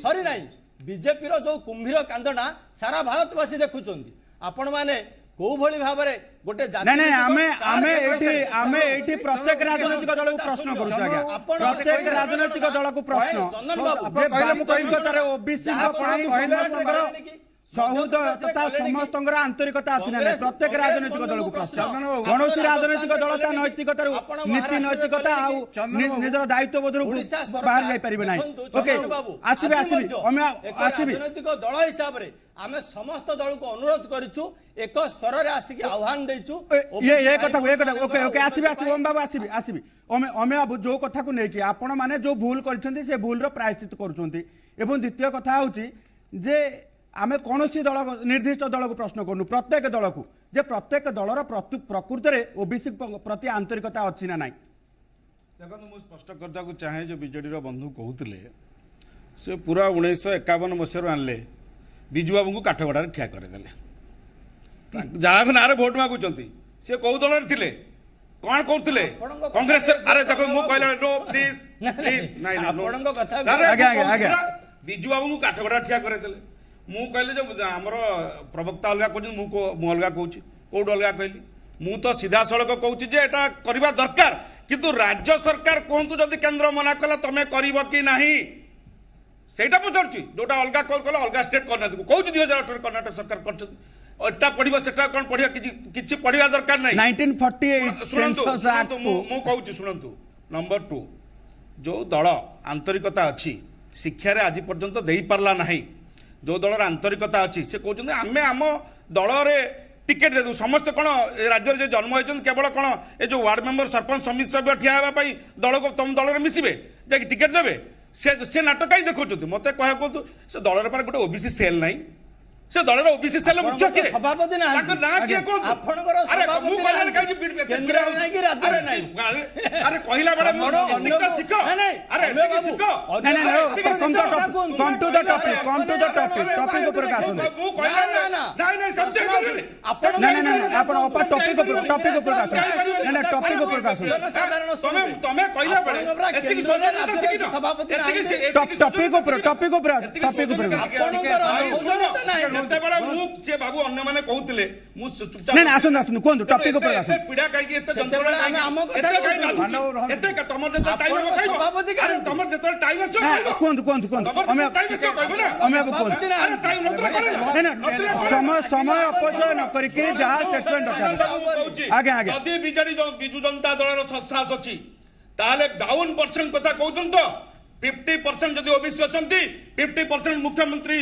सॉरी नाही बीजेपी रो जो कुंभीर कांदना सारा भारतवासी देखुचंदी आपण माने को भली भाव में गोटे नहीं आमे एठी प्रत्येक राजनीतिक दल को प्रश्न करू आज्ञा प्रत्येक राजनीतिक दल को प्रश्न जे वास्तविकता रे ओबीसी सौहृदता समस्त आंतरिकता अच्छी ना प्रत्येक राजनीतिक दल को प्रश्न कौन राजनीतिक दल ता नैतिकता नीति नैतिकता निजर दायित्व बोध बाहर जाई परिबे नाही ओके आसीबे राजनीतिक दल हिसाब रे आमे समस्त दल को अनुरोध करिछु एक स्वर रे आसिक आह्वान देइछु ये कथा ओके ओके आसीबे ओम बाबू आसीबे ओमे बाबू जो कथा को नेकी आपण माने जो भूल करछन्ती से भूल रो प्रायश्चित करछन्ती एवं द्वितीय कथा होची जे आमे कौनसी दल निर्दिष्ट दल को प्रश्न करूँ प्रत्येक दल को जे प्रत्येक दलर प्रकृत में ओबीसी प्रति आंतरिकता अच्छी ना नाई देखो मुझे स्पष्ट करता चाहे जो बीजेडी बंधु कहते से पूरा 1951 मसीह आनले विजु बाबू को काठगड़ा ठिया करदे जहाँ ना भोट मागुंट सी कौ दल थे कौन कहते कांग्रेस अरे देखो मुझे कहला नो प्लीज विजु बाबू को काठगड़ा ठिया करदे मु कहले जो आमर प्रवक्ता अलग कहते मु अलग कहूँ कौट अलग कहली मु तो सीधा सड़क कहूँ जे एटा करबा दरकार किंतु राज्य सरकार कहतु जदि केंद्र मना कला तमें कर कि नहीं सेटा पचारुची जोटा अलग कल अलग स्टेट करना कहूँ 2018 कर्नाटक सरकार करटा पढ़ा सेटा कौन पढ़ा कि पढ़ा दरकार नहीं 1948 शुणु कहूँ शुणु नंबर 2 जो दल आंतरिकता अच्छी शिक्षा रे आज पर्यंत दे पारला नहीं जो दलर आंतरिकता अच्छी से कहते आमे आम दल टिकेट दे समस्त कौन राज्य में जन्म होती केवल कौन ये जो वार्ड मेंबर सरपंच समिति सभ्य ठिया दल को तुम दल में मिसबे जाकि टिकेट देवे से नाटक कहीं देखुं मत कह कहतु से दल गोटे ओबीसी सेल ना से दल ओबीसी सेल मुख्य किए सभापति ना किए आपनकर सभापति केंद्र नै कि राज्य रे नै अरे कहला बेला शिख अरे शिख कम टू द टॉपिक ऊपर का सुन नहीं समझे आपण नहीं आपण ऊपर टॉपिक ऊपर का सुन नहीं टॉपिक ऊपर का सुन तमे कहला बेला एतिक सोने सभापति टॉपिक ऊपर आपनकर से बाबू अन्य माने कहउतिले मु चुपचाप नहीं आसुन आसुन कोन टॉपिक ऊपर आसुन पीड़ा काई एते जंतुरा हम आम कथा एते का तमर जे टाइम खाइबो सभापति अरे तमर जे टाइम आछो कोन हमें टाइम से कहबो ना हमें कोन अरे टाइम नत्र करे नहीं समय अपचय न करके जहां स्टेटमेंट रखा आगे आगे यदि बीजेडी बिजु जनता दलर सत्सास अछि ताले 52% कथा कहउछन तो 50% जदि ओबीसी अछंती 50% मुख्यमंत्री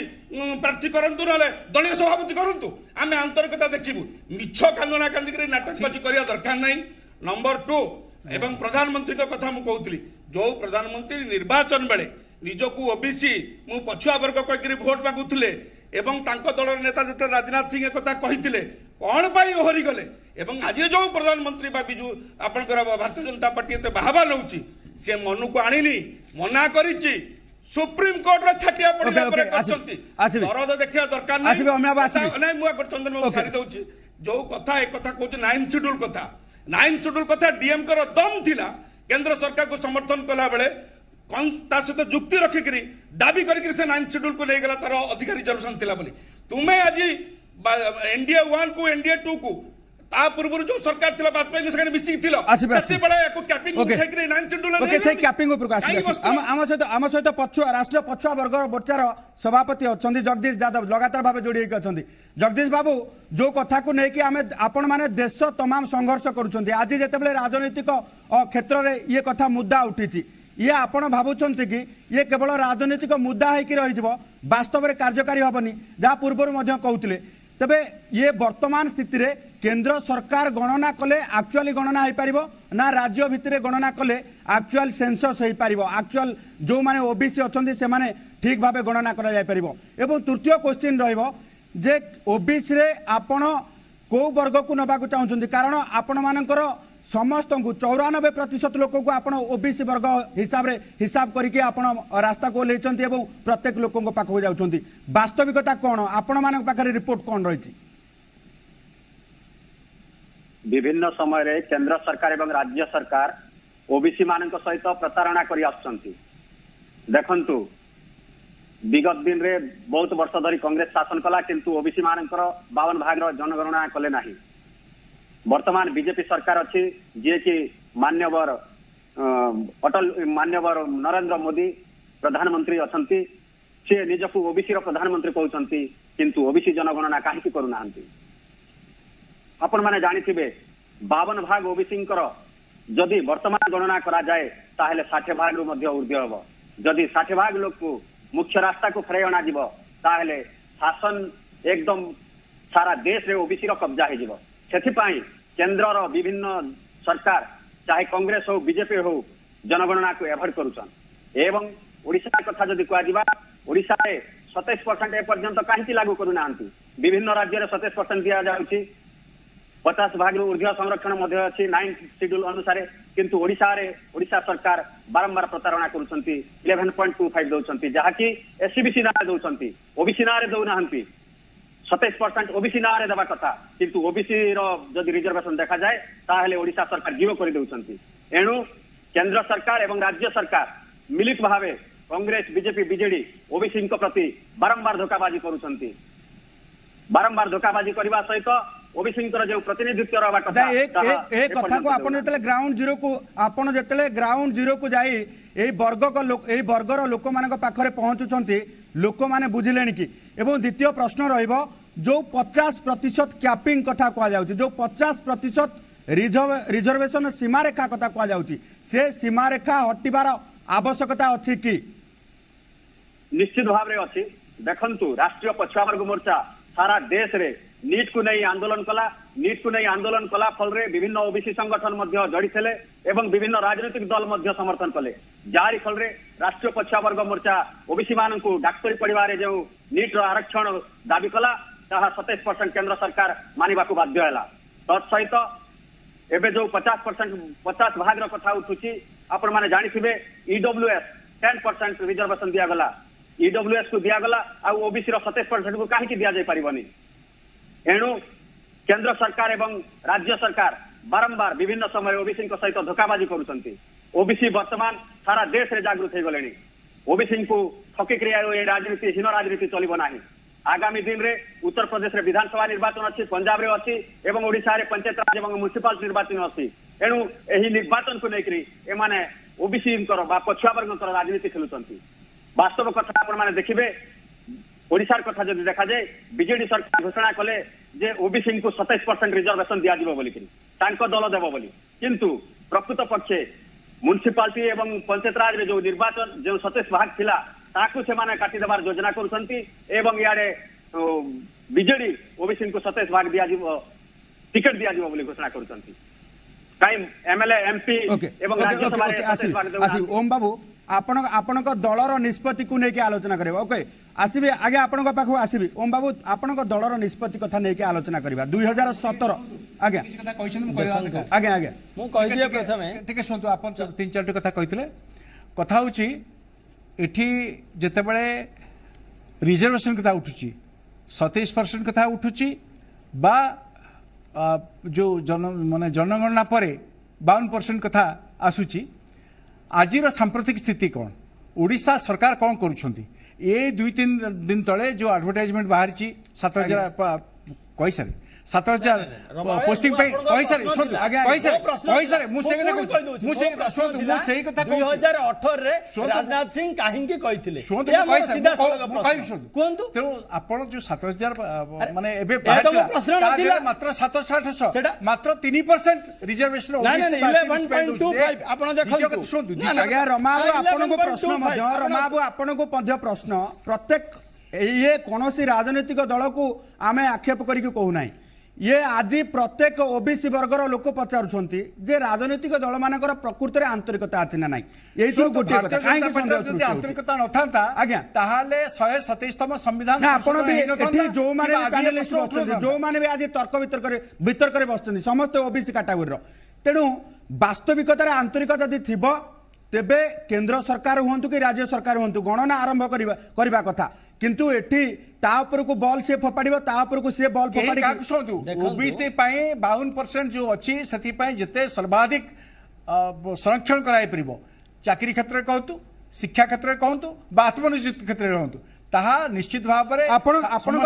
प्रार्थी करंतु नाले दलीय सभापति करंतु आमे आंतरिकता देखिबु मिछ कांदना कांदी करे नाटक बाजी करिया दरकार नहीं नंबर 2 एवं प्रधानमंत्री को कथा मु कहउतली जो प्रधानमंत्री निर्वाचन बेले निजको ओबीसी मु पछुआ वर्ग कहिकरी वोट मागुथिले एवं तांको दलर नेता जते राजनाथ सिंह कथा कहिथिले कोन पाई ओहरी गले एवं आज जो प्रधानमंत्री बा बिजु आपनकर भारतीय जनता पार्टी एते बाहाबा नउची से मनु को आनिनी मना करिछि सुप्रीम कोर्ट रे छाटिया पड़िला परे करछंती दरद देखिया दरकार नै आसीबे हम आसीबे नै मु चंदन बाबू सारी दउछि जो कथा एक कथा कहूँ 9 शेड्यूल कथा 9 शेड्यूल कथा डीएम कर दम थिला केंद्र सरकार को समर्थन कला बेले ता सहित जुक्ति रखिकी दाबी करके से 9 शेड्यूल को नहीं गला तार अधिकार रिजर्वेशन थिला बोली तुम्हें आज एनडीए 1 को एनडीए 2 को ता पूर्व जो सरकार थिला वाजपेयी सरकार मिसिक थिला सेते बडा एको कैपिंग उठाई करे 9 शेड्यूल ओके से कैपिंग ऊपर आम सहित पछुआ राष्ट्रीय पछुआ वर्ग मोर्चार सभापति अछंती जगदीश यादव लगातार भाव जोड़ी अछंती जगदीश बाबू जो कथा को लेकिन आम आपण माने देश तमाम संघर्ष करुछंती आज जेतेबेले राजनीतिक क्षेत्र में ये कथा मुद्दा उठी ये आपण भावुंट कि ये केवल राजनीतिक मुद्दा होकर रही वास्तव में कार्यकारी हेनी जहाँ पूर्वर कहते तेबे ये वर्तमान स्थिति रे केंद्र सरकार गणना कले एक्चुअली गणना हो पार ना राज्य भितर गणना कले एक्चुअल सेंसस हो पार एक्चुअल जो माने ओबीसी अच्छा से माने ठीक भाव गणना करा जाय परिबो एवं तृतीय क्वेश्चन रहिबो जे ओबीसी रे आपण को वर्ग को नबाकू चाहते कारण आपण मानकर समस्त को 94% लोक को आप ओबीसी वर्ग हिसाब करके आप रास्ता को लेचंती एवं प्रत्येक लोक पाखक जाउछंती वास्तविकता कौन आपण मान पाखरे रिपोर्ट कौन रही विभिन्न समय रे केंद्र सरकार एवं राज्य सरकार ओबीसी मान सहित प्रतारणा करी आछंती देखंतु विगत दिन रे बहुत वर्ष धरी कांग्रेस शासन कला किंतु ओबीसी मानकर 52 भाग जनगणना कले नाही वर्तमान बीजेपी सरकार अच्छी जी कि मान्यवर अटल मान्यवर नरेंद्र मोदी प्रधानमंत्री अच्छी सी निजकू ओबीसी प्रधानमंत्री कहते किंतु ओबीसी जनगणना कहीं करूना आपण मैंने जानी 52 भाग ओबीसी जदि वर्तमान गणना करा जाए ताहले 60 भाग रु मध्य ऊर्ध्व हम जदि 60 भाग लोक को मुख्य रास्ता को फेराई अणा ताहले शासन एकदम सारा देश रे ओबीसी कब्जा हो सेथिपाई केंद्र विभिन्न सरकार चाहे कांग्रेस हो बीजेपी हो जनगणना को एभॉइड करुछन एवं ओडिशा कथा जदि कहजिबा ओडिशा रे 27% ए पर्यंत काहेकि लागू करूना विभिन्न राज्य रे 27% दिया जाउछि 50 भाग ऊर्ध्व संरक्षण मध्य अछि 9 शेड्यूल अनुसार किंतु ओडिशा सरकार बारंबार प्रतारणा करुछंती 11.25 दउछंती जहाकी एससीबीसी ना दउछंती ओबीसी ना रे दउनाहंती 27% ओबीसी ना रे देवा कथा किंतु ओबीसी रो जदि रिजर्वेशन देखा जाए ताहले ओडिशा सरकार जीरो कर दउछंती एणु केंद्र सरकार एवं राज्य सरकार मिलित भावे कांग्रेस बीजेपी बीजेडी ओबीसी प्रति बारंबार धोखाबाजी करुछंती बारंबार धोखाबाजी करबा सहित ओबीसी जो प्रतिनिधित्व रहबा कथा एक कथा को आपण जतले ग्राउंड जीरो को आपण जतले ग्राउंड जीरो को जाई एई वर्ग को लोक एई वर्गर लोक मानक पाखरे पहुंचुचंती लोक माने बुझिलेनी कि एवं द्वितीय प्रश्न रहइबो जो 50% कैपिंग कथा कहा जाउची जो 50% रिजर्वेशन सीमा रेखा कथा कहा जाउची से सीमा रेखा हटिबार आवश्यकता अछि कि निश्चित भाव रे अछि देखंतु राष्ट्रीय पछुआ वर्ग मोर्चा सारा देश रे नीट को नहीं आंदोलन कला फल रे विभिन्न ओबीसी संगठन मध्य जड़ी थे एवं विभिन्न राजनीतिक दल मध्य समर्थन कले जारी फल रे राष्ट्रीय पछुआ वर्ग मोर्चा ओबीसी मान को डाक्तरी पढ़वारे जो नीट आरक्षण दाबी कला ताहा 27% केंद्र सरकार मानिबा को बाध्य हैला तत्सहित एबे जो 50 भाग कथा उठुची आपण माने जानि थिबे ईडब्ल्यूएस 10% रिजर्वेशन दिया गला ईडब्ल्यूएस को दिया गला आ ओबीसी रो 27% को काहे कि दिया जाय परिबनी एणु केंद्र सरकार एवं राज्य सरकार बारंबार विभिन्न समय ओबीसी सहित धोखाबाजी करुछंती ओबीसी वर्तमान सारा देश रे जागृत हो गलेनी ओबीसी को ठकिक राजनीति हीन राजनीति चलिबो नाही आगामी दिन रे उत्तर प्रदेश रे विधानसभा निर्वाचन अच्छी पंजाब रे अच्छी एवं ओडिशा रे पंचायत राज एवं म्युनिसिपालिटी निर्वाचन अच्छी एणु एही निर्वाचन को लेकरी एमाने ओबीसी बा पछुआ वर्ग राजनीति खेलुछंती वास्तव कथा आपण माने देखिबे ओडिशार कथा जदि देखा जाए बीजेडी सरकार घोषणा कले जे ओबीसी को 27% रिजर्वेशन दिया जिवो बोली दल देव बोली किंतु प्रकृत पक्षे म्युनिसिपालिटी एवं पंचायत राज रे जो निर्वाचन जो 27 भाग थिला ताकू से माने काटी देबार योजना करुछंती एवं याडे बीजेडी ओबीसी को 27 भाग दिया जिवो टिकट दिया जिवो बोली घोषणा करुछंती काई एमएलए एमपी एवं राज्यसभा रे 27 भाग देउ ओम बाबू आपण दलर निष्पत्ति को लेके आलोचना करबा ओके आसीबे आगे आपण पाखु आसीबी ओम बाबू आपण दलर निष्पत्ति कथा लेके आलोचना करबा 2017 आगे आगे आगे मु कहि दिए प्रथमे ठीक सुनतु आपण 3-4 कथा कहितले कथा होची एठी जेतेबेले रिजर्वेशन कथा उठुची 27% कथा उठुची बा जो माने जनगणना पर 52% कथा आसुची आजिर सांप्रतिक स्थिति कौन ओडिशा सरकार कौन करुछंती ये 2-3 दिन तले जो एडवर्टाइजमेंट बाहर 7,000 कही सारे 7,000 पोस्टिंग पे कही सारे कही सारे मु सेही कथा 2018 रे राजनाथ सिंह काहेंकी कहिथिले कोंतु तेणु आपण जो 7,000 माने एबे प्रश्न नथिला मात्र 7,800 मात्र 3% रिजर्वेशन 11.25 आपण देखंतु आज्ञा रमाबू आपनको प्रश्न मध्य रमाबू आपनको मध्य प्रश्न प्रत्येक ये कौनसी राजनीतिक दल को आमे आक्षेप करिक कहू नाही ये आज प्रत्येक ओबीसी वर्गर लोक पचारुछंती जे राजनीतिक दल मानकर प्रकृति आंतरिकता अछि ना नाही एई सब गोटे कथा काहे कि संदेह आंतरिकता नथांता आज्ञा ताहाले 127तम संविधान ना आपण भी एठी जो माने पैनलिस्ट बसछंती जो माने भी आज तर्क वितर्क करे बसछंती समस्त ओबीसी कैटेगरी रो तेणु वास्तविकतार आंतरिकता जदि थिबो तेबे केंद्र सरकार हुंतु कि राज्य सरकार हुंतु गणना आरंभ करबा कथा किंतु एठी ता ऊपर को बॉल से फपाडिबो ता ऊपर को से बॉल फपाडी का सुनतु ओबीसी पई 52% जो अछि सती पई जते सर्वाधिक संरक्षण कराई परिबो चाकरी क्षेत्र कहतु शिक्षा क्षेत्र कहतु बा आत्मनियोजित क्षेत्र कहतु ताहा निश्चित भाव में आपण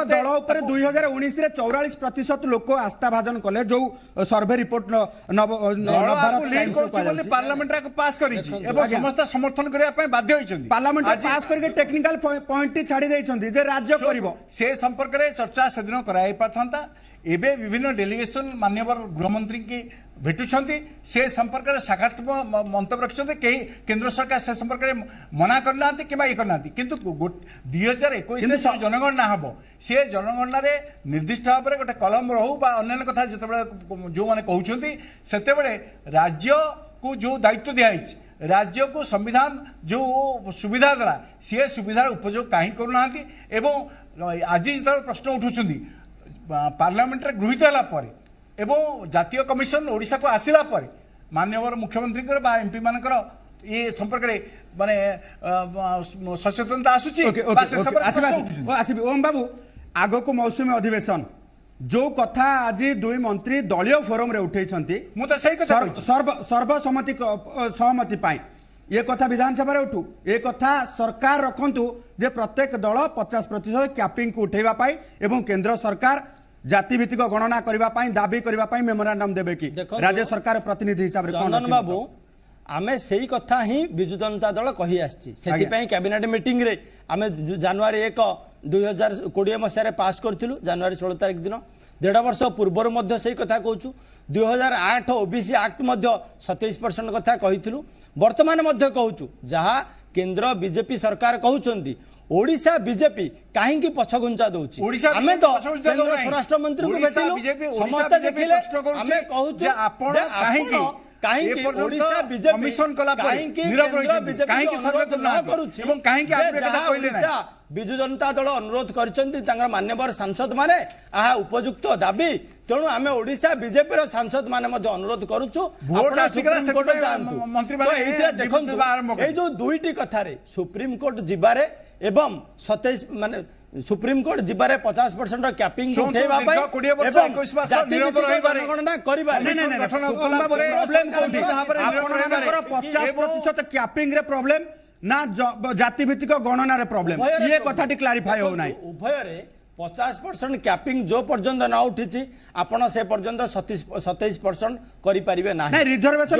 दल उपर 2019 रे 44% लोक आस्था भाजन कले जो सर्वे रिपोर्ट पार्लियामेंट पास करिछि एवं समस्त समर्थन करिया पय बाध्य होइछन्ति पार्लियामेंट पास करके टेक्निकल पॉइंट छाड़ी दैछन्ति जे राज्य करिवो से संपर्क रे चर्चा सेदिन कराई पाथंता एबे विभिन्न डेलीगेशन माननीय गृहमंत्री की भेटुछन्ति से संपर्क रे सकारात्मक मंतव्य रखछन्ति के केंद्र सरकार से संपर्क रे मना करनांति किबा इ करनांति किंतु 2021 रे जनगणना हबो से जनगणना रे निर्दिष्ट भाव रे गोटे कलम रहू बा अन्य कथा जते जो माने कहउछन्ति सेते बेले राज्य को जो दायित्व दिया राज्य को संविधान जो सुविधा दला से सुविधार उपयोग काहे करूनांति एवं आज जो प्रश्न उठुछन्ति पार्लियामेंट रे गृहीत होला परे एवं जातीय कमिशन ओडिशा को आसिला परे माननीय मुख्यमंत्री एमपी मानकर ये संपर्क रे माने सचेतनता आसुची ओम बाबू आगो को मौसुमी अधिवेशन जो कथा आज दुई मंत्री दलीय फोरम रे उठेइछन्ति मु त सही कथा सर्वसम्मति सहमति पाई ये कथा विधानसभा रे उठू ये कथा सरकार रखंतु जे प्रत्येक दल 50% कैपिंग को उठेबा पाई एवं केंद्र सरकार जाति भित्तिक गणना करबा पाई दाबी करबा पाई मेमोरांडम देबे कि राज्य सरकार प्रतिनिधि हिसाब रे चंदन बाबू आमे सेही कथा ही बिजु जनता दल कहि आछि सेति पई कैबिनेट मीटिंग रे आमे जनवरी 1 2020 मसिया रे पास करथिलु जनवरी 16 तारिख दिन 1.5 वर्ष पूर्व मध्य सेही कथा कहूछु 2008 ओबीसी एक्ट मध्य 27% कथा कहिथिलु वर्तमान मध्य कहूछु जहा केंद्र बीजेपी सरकार कहउछन्ती ओडिशा बीजेपी काहे की पछगुंचा दउछि हमें तो केंद्र स्वराष्ट्र मंत्री को भेटिलु समस्त देखिले हमें कहउछु आपण काहे की ओडिशा बीजेपी कमिशन कला पर नीरव रहिछि काहे की सर्वे न करूछि एवं काहे की आबे कथा कइले नै बिजु जनता दल अनुरोध करछन्ती तांगर मान्यवर सांसद माने आहा उपयुक्त दाबी तेणु आमे ओडिशा बीजेपी रो सांसद माने मध्ये अनुरोध करूछु वोट आसिकरा मंत्री माने एइत्रे देखंतु ए जो दुईटी कथा रे सुप्रीम कोर्ट जिबारे एवं 27 माने सुप्रीम कोर्ट जिबारे 50% कैपिंग उठेबा पाई एवं गणना करिबा प्रॉब्लम 50% कैपिंग रे प्रॉब्लम ना जाति भित्तिक गणना रे प्रॉब्लम ये कथाटी क्लारिफाई हो नाही उभय रे 50% कैपिंग जो पर्यंत न उठी आपण से पर्यंत 27% करि परिबे नाही रिजर्वेशन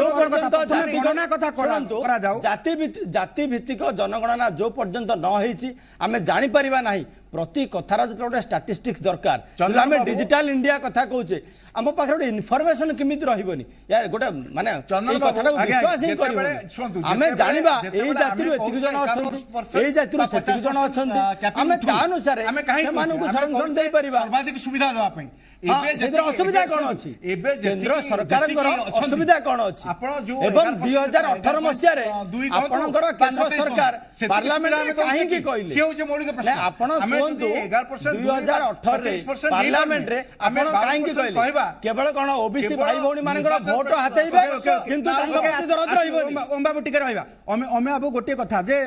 गणना कथा करा जाऊ जाति भित्तिक जनगणना जो पर्यंत न हेछि आमे जानि परिबा नाही प्रति कथार जो स्टैटिस्टिक्स दरकार आमे डिजिटल इंडिया कथा कहूचे आम पाखे गोटे इनफॉरमेशन केमिति रहिबनी यार गोटे माने कथाटा विश्वास ही करिबो आमे जानिबा एई जाति रो एतिक जण अछंती एई जाति रो सेतिक जण अछंती आमे ता अनुसार आमे काहे मानकु संरक्षण देई परिबा सर्वाधिक सुविधा देबा पई असुविधा कौन अच्छी केंद्र सरकार असुविधा कौन अच्छी एवं 2018 मसीह आपणकर केंद्र सरकार पार्लियामेंट काहेकि कहले आपण कहंतु 2018 रे पार्लियामेंट रे आपण काहेकि कहले केवल कोन ओबीसी भाई भौणी मानकर वोट हातेइबे किंतु तांको प्रति दरद रहिबो ओम बाबू टिके रहइबा ओमे बाबू गोटे कथा जे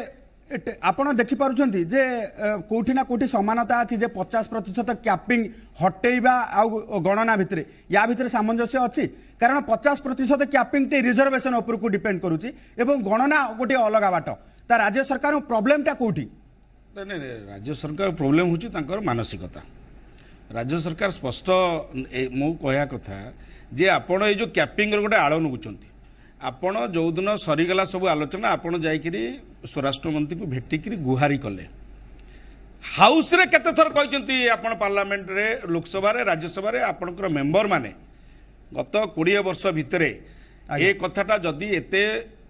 ଆପଣ ଦେଖିପାରୁଛନ୍ତି ଯେ କୋଉଠି ନା କୋଉଠି ସମାନତା ଅଛି ଯେ 50% କ୍ୟାପିଂ ହଟେଇବା ଆଉ ଗଣନା ଭିତରେ या ଭିତରେ ସାମଞ୍ଜସ୍ୟ ଅଛି କାରଣ 50% କ୍ୟାପିଂ ଟି ରିଜର୍ଭେସନ ଉପରକୁ डिपेंड କରୁଛି ଏବଂ गणना गोटे अलग बाट ता राज्य सरकार प्रॉब्लम टा कोठी राज्य सरकार प्रोब्लेम होची तांकर मानसिकता राज्य सरकार स्पष्ट मो कहया कथा जे आपण ए जो कैपिंग रो गोटे आळ नुचंती आपण जो दिन सरीगला सब आलोचना आपण जाइकरी स्वराष्ट्र मंत्री को भेटिकरी गुहारी कले हाउस रे केते थर कहचंती आपण पार्लियामेंट रे लोकसभा रे राज्यसभा रे आपणकर मेंबर माने गत 20 वर्ष भितरे ए कथाटा जदि एते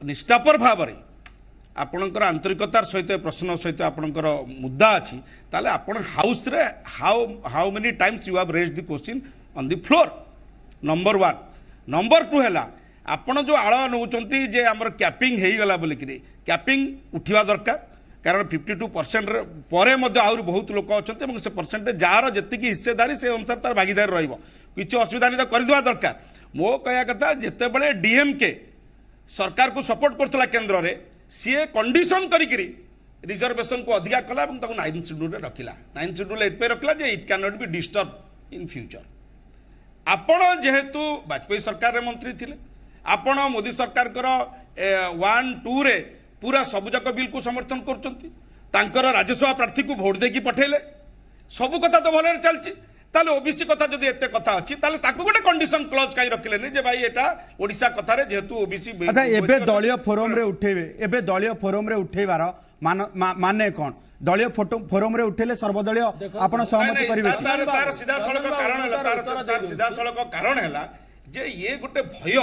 निष्ठापर भाव रे आपणकर आंतरिकतार सहित प्रश्न सहित आपणकर मुद्दा अछि ताले आपण हाउस रे how many times you have raised the question on the floor number 1 number 2 हैला आपण जो आळ नौचंती जे हमर कैपिंग हेई गला बोली कि कैपिंग उठिवा दरकार कारण 52% परे मध्य आउर बहुत लोक अछंती এবং से परसेंटेज जार जति की हिस्सेदारी से अनुसार तार भागीदार रहइबो किछि असुविधा नहीं तो कर दिवा दरकार मो कहया कथा जेते बेले डीएमके सरकार को सपोर्ट करथला केंद्र रे सीए कंडीशन करिकरी रिजर्वेशन को अधिका कला এবং ताको 9 शेड्यूल रे रखिला 9 शेड्यूल एतपे रखला जे it can not be disturb in future आपण जेहेतु वाजपेयी सरकार रे मंत्री थिले आपण मोदी सरकार कर 1 2 रे पूरा सबुजाक बिल को समर्थन कर राज्यसभा प्रार्थी को भोट देकी पठेले सबु कथा तो भले चलची ताले ओबीसी कथा जदि एते कथा अछि ताले ताको गोटे कंडीशन क्लॉज काई रखिले नै जे भाई एटा ओडिसा कथा रे जेहेतु ओबीसी अच्छा एबे दलीय फोरम रे उठेबे एबे दलीय फोरम रे उठेबार माने कोन दलीय फोरम रे उठेले सर्वदलीय आपण सहमति करिवे तार सीधा सड़क कारण हैला जे ये गोटे भय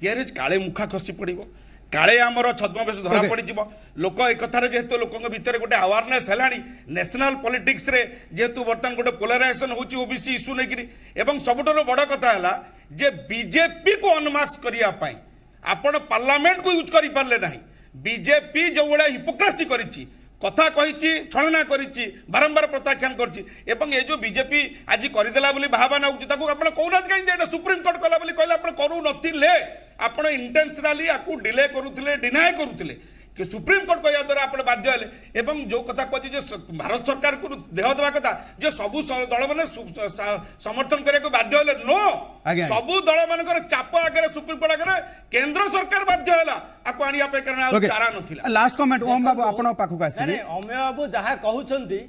तेरेज काले मुखा खसी पड़िबो काले आमर छद्मवेश धरा पड़ लोक एक कथार जेहेतु लोकों भितर गोटे अवेयरनेस है नेशनल पॉलिटिक्स रे जेहेतु बर्तमान गोटे पोलराइजेशन होची ओबीसी इश्यू नेकरी एवं सबुठार बड़ कथा है जे बीजेपी को अनमास्क करिया पाई आपण पार्लियामेंट को यूज करि पारले नाही बीजेपी जो बड़ा हिपोक्रेसी करिछि कथा कहिछि छलना करिछि बारंबार प्रत्याख्यान करछि एवं ये जो बीजेपी आज करदेला बोली भावना होछि ताको आपण कोना काई जे सुप्रीम कोर्ट कला बोली कहला आपण करू नथिले आपण इंटेंशनली आकु डिले करूथिले डिनाय करूथिले कि सुप्रीम कोर्ट कहया द्वारा आपण बाध्य हेले एवं जो कथा कहछि जे भारत सरकार को देह देवा कथा जे सबु दल माने समर्थन करे को बाध्य हेले नो सबु दल मानकर चाप आगे सुप्रीम कोर्ट आगे केंद्र सरकार बाध्य होला आकु आनिया पे कारण चारा नथिला लास्ट कमेंट ओम बाबू आपण पाखु कासी नहीं अमेय बाबू जहा कहउछंती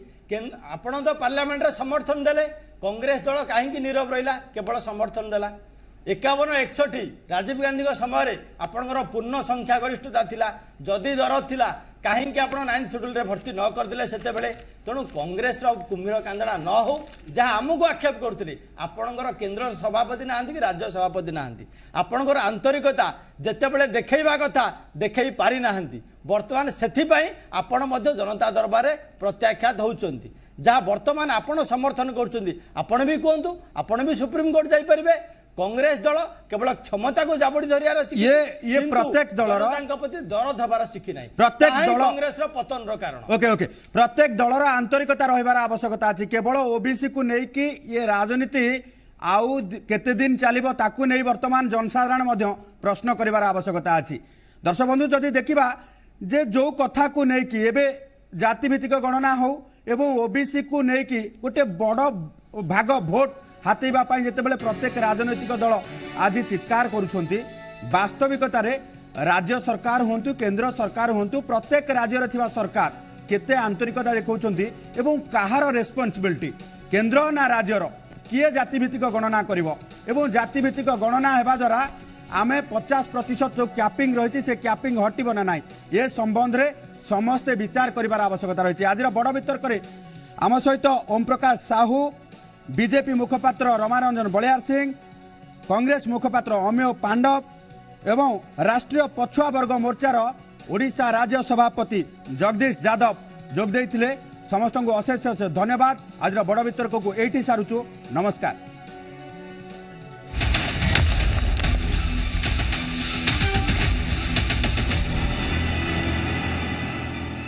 आपण तो पार्लियामेंट रे समर्थन देले कांग्रेस दल काहे नीरव रहिला केवल समर्थन देला 51-61 राजीव गांधी समय आपणकर पूर्ण संख्या गरिष्ठता थिला जदि दर थिला कहीं आप 9 शेड्यूल रे भर्ती न करदे से तेणु कांग्रेस कुम्भीर कांदना न हो जहाँ आमको आक्षेप करुले आपणकर केंद्र सभापति ना कि राज्य सभापति ना आपणकर आंतरिकता जितेबले देखा कथा देखई पारि ना बर्तमान से आपण जनता दरबार प्रत्याख्यात होउचंती जहाँ बर्तमान आपण समर्थन कर भी कहतु आपण भी सुप्रीम कोर्ट जाइपारे कांग्रेस दल केवल क्षमता को जाबड़ी धरियार ये प्रत्येक दलर प्रति दरद हबार शिखी नाही प्रत्येक दल कांग्रेस रो पतन रो कारण ओके ओके प्रत्येक दलर आंतरिकता रहिबार आवश्यकता अछि केवल ओबीसी को नै कि ये राजनीति आउ केते दिन चलिबो ताकू नै वर्तमान जनसाधारण मध्य प्रश्न करिवार आवश्यकता अछि दर्शक बंधु जदि देखिबा जे जो कथा को नै कि एबे जाति भित्तिक गणना हो एवं ओबीसी को नै कि गोटे बड़ भाग भोट हाथेबा पाई जेतेबेले प्रत्येक राजनैतिक दल आज चित्कार करुछंती वास्तविकता रे राज्य सरकार होंतु केंद्र सरकार होंतु प्रत्येक राज्य रे थिबा सरकार केते आंतरिकता देखौछंती एवं काहार रेस्पोंसिबिलिटी केंद्र ना राज्य रो किए जाति भित्तिक गणना करिवो एवं जाति भित्तिक गणना हेबा द्वारा आमे 50% जो कैपिंग रही से कैपिंग हटिबो ना नाइ ए संबंध रे समस्त विचार करिवार आवश्यकता रही आज बड़ वितर्क रे आम सहित ओम प्रकाश साहू बीजेपी मुखपात्र रमारंजन बलियार सिंह कांग्रेस मुखपात्र अमेय पांडव एवं राष्ट्रीय पछुआ वर्ग मोर्चार ओडिशा राज्य सभापति जगदीश यादव जोग देइथिले समस्त को अशेष धन्यवाद आज बड़ वितर्क को एठी सारुचु नमस्कार।